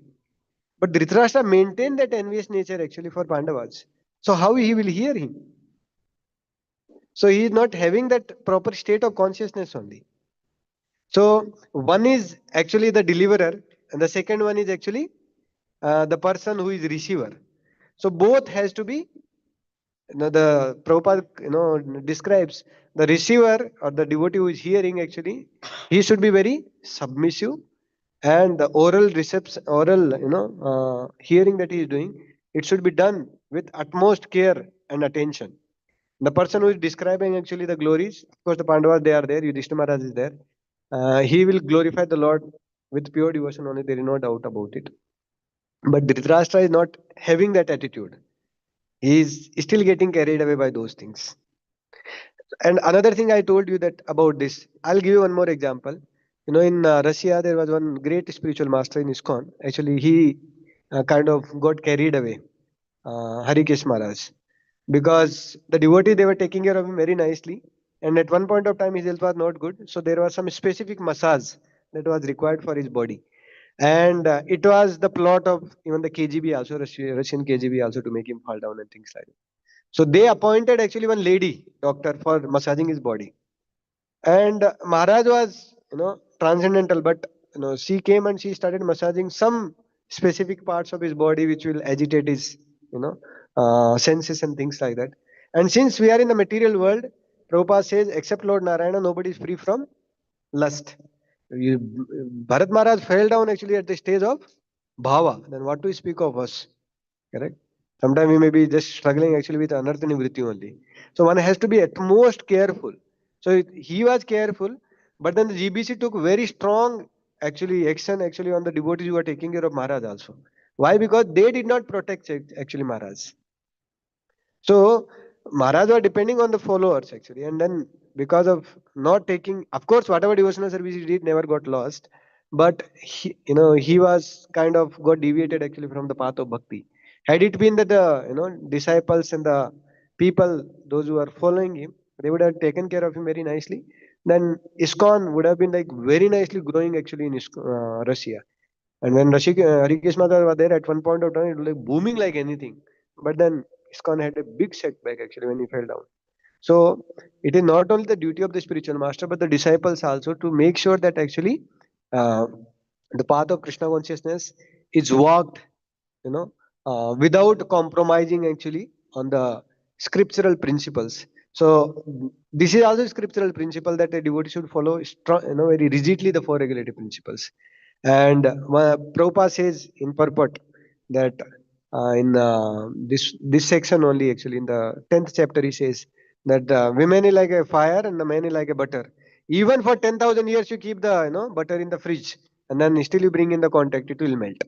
Speaker 1: But Dhritarashtra maintained that envious nature actually for Pandavas. So how he will hear him? So he is not having that proper state of consciousness only. So one is actually the deliverer, and the second one is actually the person who is receiver. So both has to be, the Prabhupada, describes the receiver or the devotee who is hearing, actually, he should be very submissive, and the oral, hearing that he is doing, it should be done with utmost care and attention. The person who is describing actually the glories, of course, the Pandavas, they are there, Yudhishthira Maharaj is there. He will glorify the Lord with pure devotion only, there is no doubt about it. But Dhritarashtra is not having that attitude. He is still getting carried away by those things. And another thing I told you that about this, I'll give you one more example. In Russia, there was one great spiritual master in ISKCON. Actually, he kind of got carried away, Harikesh Maharaj, because the devotee, they were taking care of him very nicely. And at one point of time, his health was not good. So there was some specific massage that was required for his body. And it was the plot of even the KGB also, Russian KGB also, to make him fall down and things like that. So they appointed actually one lady doctor for massaging his body. And Maharaj was, transcendental, but she came and she started massaging some specific parts of his body which will agitate his, senses and things like that. And since we are in the material world, Prabhupada says, except Lord Narayana, nobody is free from lust. You, Bharat Maharaj fell down actually at the stage of bhava. Then what do we speak of us? Correct. Sometimes we may be just struggling actually with anartha nivritti only. So one has to be at most careful. So he was careful, but then the GBC took very strong actually action actually on the devotees who were taking care of Maharaj also. Why? Because they did not protect actually Maharaj. So Maharaj was depending on the followers actually, and then because of not taking, of course, whatever devotional service he did never got lost, but he was kind of got deviated actually from the path of bhakti. Had it been that the disciples and the people, those who are following him, they would have taken care of him very nicely, then ISKCON would have been like very nicely growing actually in Russia. And when Rishikesh Mata was there at one point of time, it was like booming like anything. But then ISKCON had a big setback actually when he fell down. So it is not only the duty of the spiritual master, but the disciples also to make sure that actually uh, the path of Krishna consciousness is walked, without compromising actually on the scriptural principles. So this is also a scriptural principle that a devotee should follow very rigidly the four regulative principles. And Prabhupada says in purport that in this section only, actually in the 10th chapter, he says that women is like a fire and the man is like a butter. Even for 10,000 years, you keep the butter in the fridge, and then still you bring in the contact, it will melt.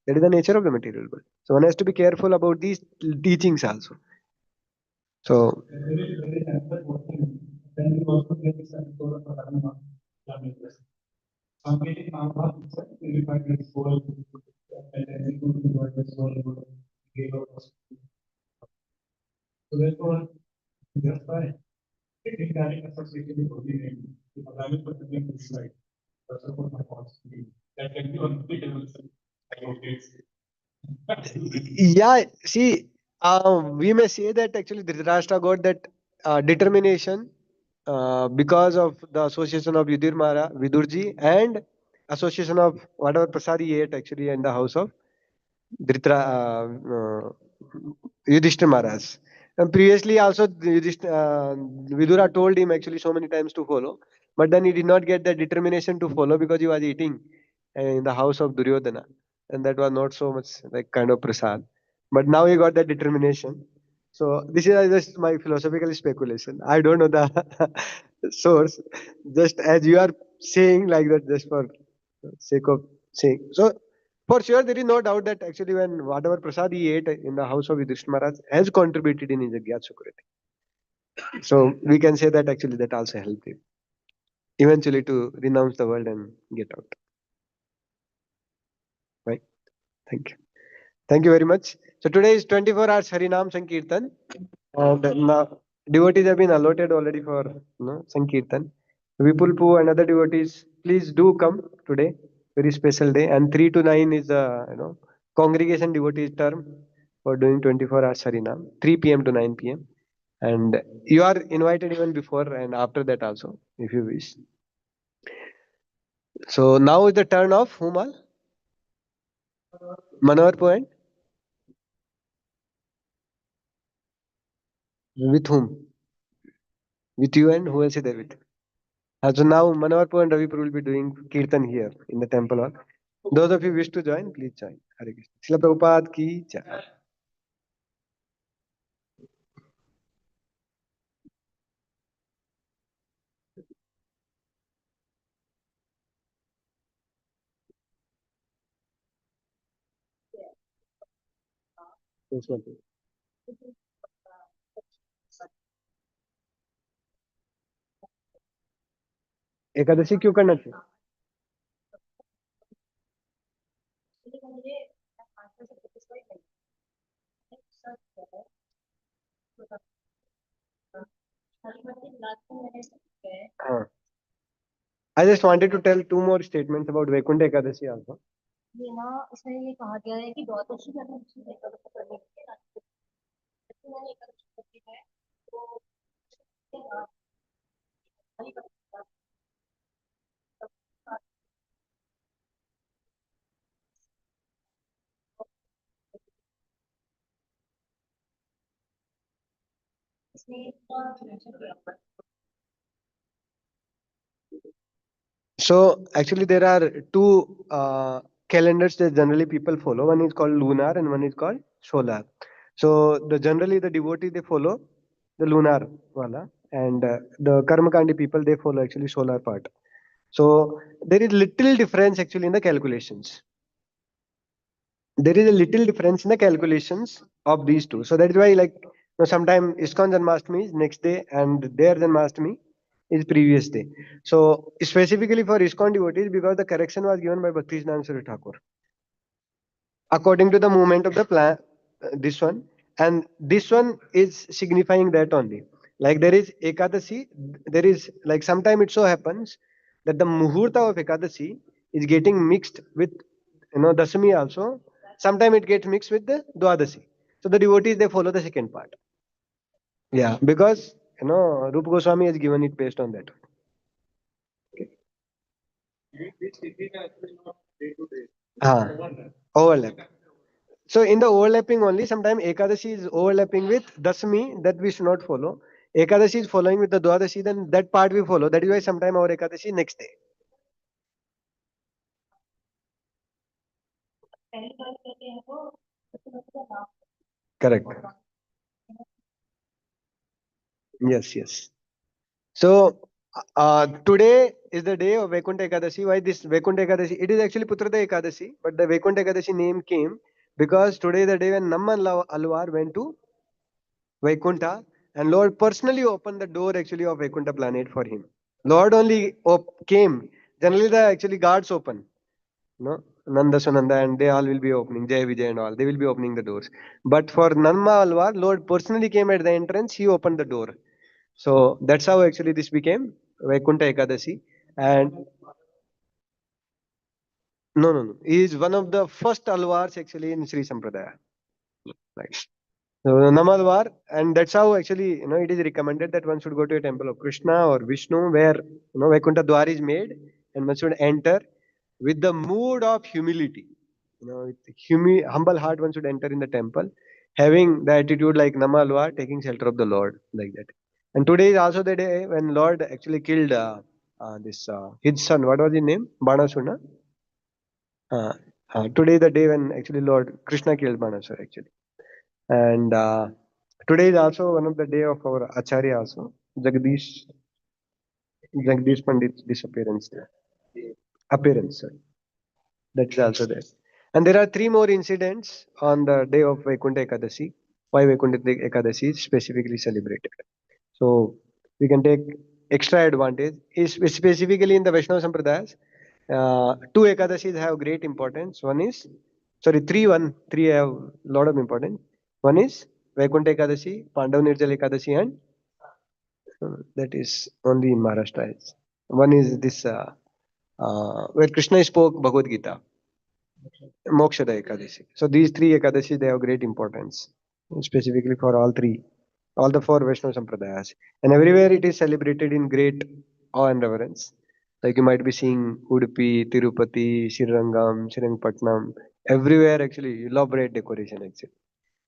Speaker 1: That is the nature of the material world. So one has to be careful about these teachings also. So
Speaker 2: Very simple question. Then we also get this sort of a some getting now we find this whole and then we go to this whole gave us. So therefore, just by regarding associated with body if I will put the this slide, first of all, my thoughts that can be on three levels.
Speaker 1: yeah, see, we may say that actually Dhritarashtra got that determination because of the association of Vidurji, and association of whatever prasad he ate actually in the house of Yudhishthira Maharaj. And previously also Vidura told him actually so many times to follow, but then he did not get the determination to follow because he was eating in the house of Duryodhana, and that was not so much like kind of prasad. But now he got that determination. So this is just my philosophical speculation. I don't know the source. Just as you are saying like that, just for sake of saying. So for sure, there is no doubt that actually when whatever prasad he ate in the house of Yudhishthira Maharaj has contributed in his Agyat Sukriti. So we can say that actually that also helped him eventually to renounce the world and get out. Right? Thank you. Thank you very much. So today is 24 hours Harinam Sankirtan, and now devotees have been allotted already for Sankirtan. Vipulpu and other devotees, please do come today. Very special day, and 3 to 9 is the congregation devotees term for doing 24 hours Harinam, 3 p.m. to 9 p.m. And you are invited even before and after that also, if you wish. So now is the turn of whom all? Manohar poet? With whom? With you and who else is there with? So now Manohar poet and Ravi Prabhu will be doing Kirtan here in the temple hall. Those of you wish to join, please join. Hare Krishna. Śrīla Prabhupāda ki jai. Yes, one thing. Ekadashi क्यों करना चाहिए? हाँ. I just wanted to tell two more statements about Vaikuntha Ekadashi also.
Speaker 3: ये ना इसमें ये कहा गया है कि द्वादशी करने की एकादशी करने के लिए मैंने एकादशी करनी है तो
Speaker 1: So actually there are two calendars that generally people follow. One is called lunar and one is called solar. So generally the devotee they follow the lunar wala, and the karmakandi people they follow actually solar part. So there is little difference actually in the calculations. There is a little difference in the calculations of these two. So that is why, like, sometimes ISKCON Janmashtami is next day and their Janmashtami is previous day. So specifically for ISKCON devotees, because the correction was given by Bhakti Sri Thakur according to the movement of the plan, this one, and this one is signifying that only. Like there is Ekadasi, there is like sometime it so happens that the Muhurta of Ekadasi is getting mixed with Dasami also. Sometime it gets mixed with the Dwadasi. So the devotees they follow the second part. Yeah, because Rupa Goswami has given it based on that. Overlap. So in the overlapping only, sometimes Ekadashi is overlapping with Dasami, that we should not follow. Ekadashi is following with the Dwadashi, then that part we follow. That is why sometimes our Ekadashi next day.
Speaker 3: पहली बार कहते हैं तो
Speaker 1: Correct. Yes. So today is the day of Vaikuntha Ekadashi. Why this Vaikuntha Ekadashi? It is actually Putrada Ekadashi, but the Vaikuntha Ekadashi name came because today is the day when Namman Alvar went to Vaikuntha, and Lord personally opened the door actually of Vaikuntha planet for him. Lord only came. Generally, the actually guards open. No, Nanda Sunanda and they all will be opening. Jai Vijay and all. They will be opening the doors. But for Namma Alvar, Lord personally came at the entrance. He opened the door. So that's how actually this became Vaikuntha Ekadasi. And no. He is one of the first Alvars actually in Sri Sampradaya. Right. So Namalvar, and that's how actually it is recommended that one should go to a temple of Krishna or Vishnu where Vaikuntha Dwar is made, and one should enter with the mood of humility. With humble heart one should enter in the temple, having the attitude like Namalvar, taking shelter of the Lord, like that. And today is also the day when Lord actually killed this his son. What was his name? Banasura. Today is the day when actually Lord Krishna killed Banasura actually. And today is also one of the day of our Acharya also, Jagdish Pandit's disappearance there. Appearance, sorry. That's also there. And there are three more incidents on the day of Vaikuntha Ekadasi. Why Vaikuntha Ekadasi is specifically celebrated. So we can take extra advantage. Is specifically in the Vaishnava Sampradayas, two Ekadashis have great importance. Three have lot of importance. One is Vaikuntha Ekadashi, Pandav Nirjal Ekadashi, and that is only in Maharashtra. One is this where Krishna spoke Bhagavad Gita, Mokshada Ekadashi. So these three Ekadashi they have great importance, specifically for all the four Vaishnava Sampradayas, and everywhere it is celebrated in great awe and reverence. Like you might be seeing Udupi, Tirupati, Srirangam, Srirangpatnam. Everywhere actually elaborate decoration actually.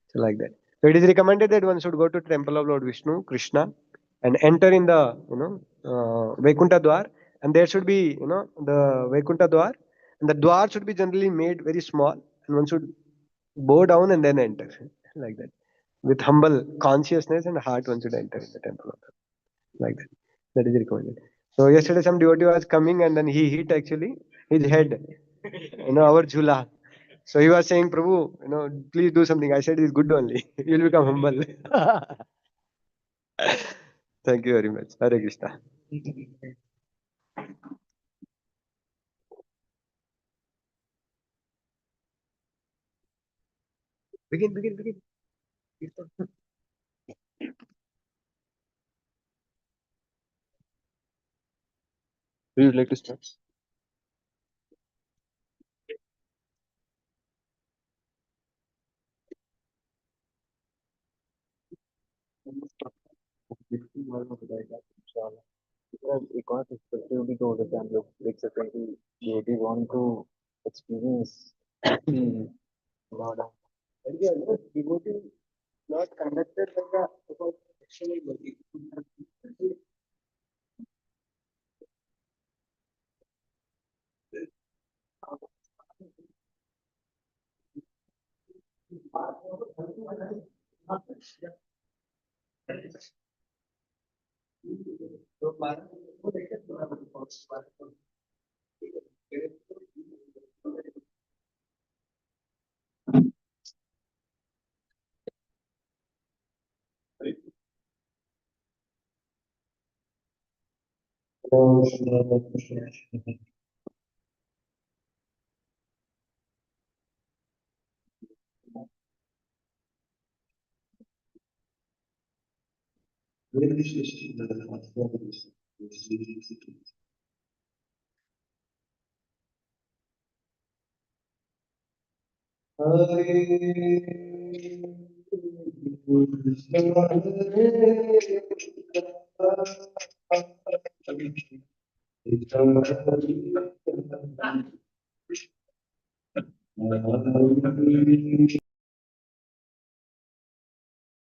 Speaker 1: So like that. So it is recommended that one should go to temple of Lord Vishnu, Krishna, and enter in the Vaikuntha Dwar, and there should be the Vaikuntha Dwar, and the Dwar should be generally made very small, and one should bow down and then enter like that. With humble consciousness and heart, one should enter in the temple of Lord. Like that. That is recommended. So yesterday some devotee was coming and then he hit actually his head, our jhula. So he was saying, Prabhu, please do something. I said it's good only. You'll become humble. Thank you very much. Hare Krishna. Begin. Would you like to start?
Speaker 4: एक और perspective भी तो हो सकता है, हम लोग देख सकते हैं कि devotees want to experience God.
Speaker 1: Devotee not conducted by the external body.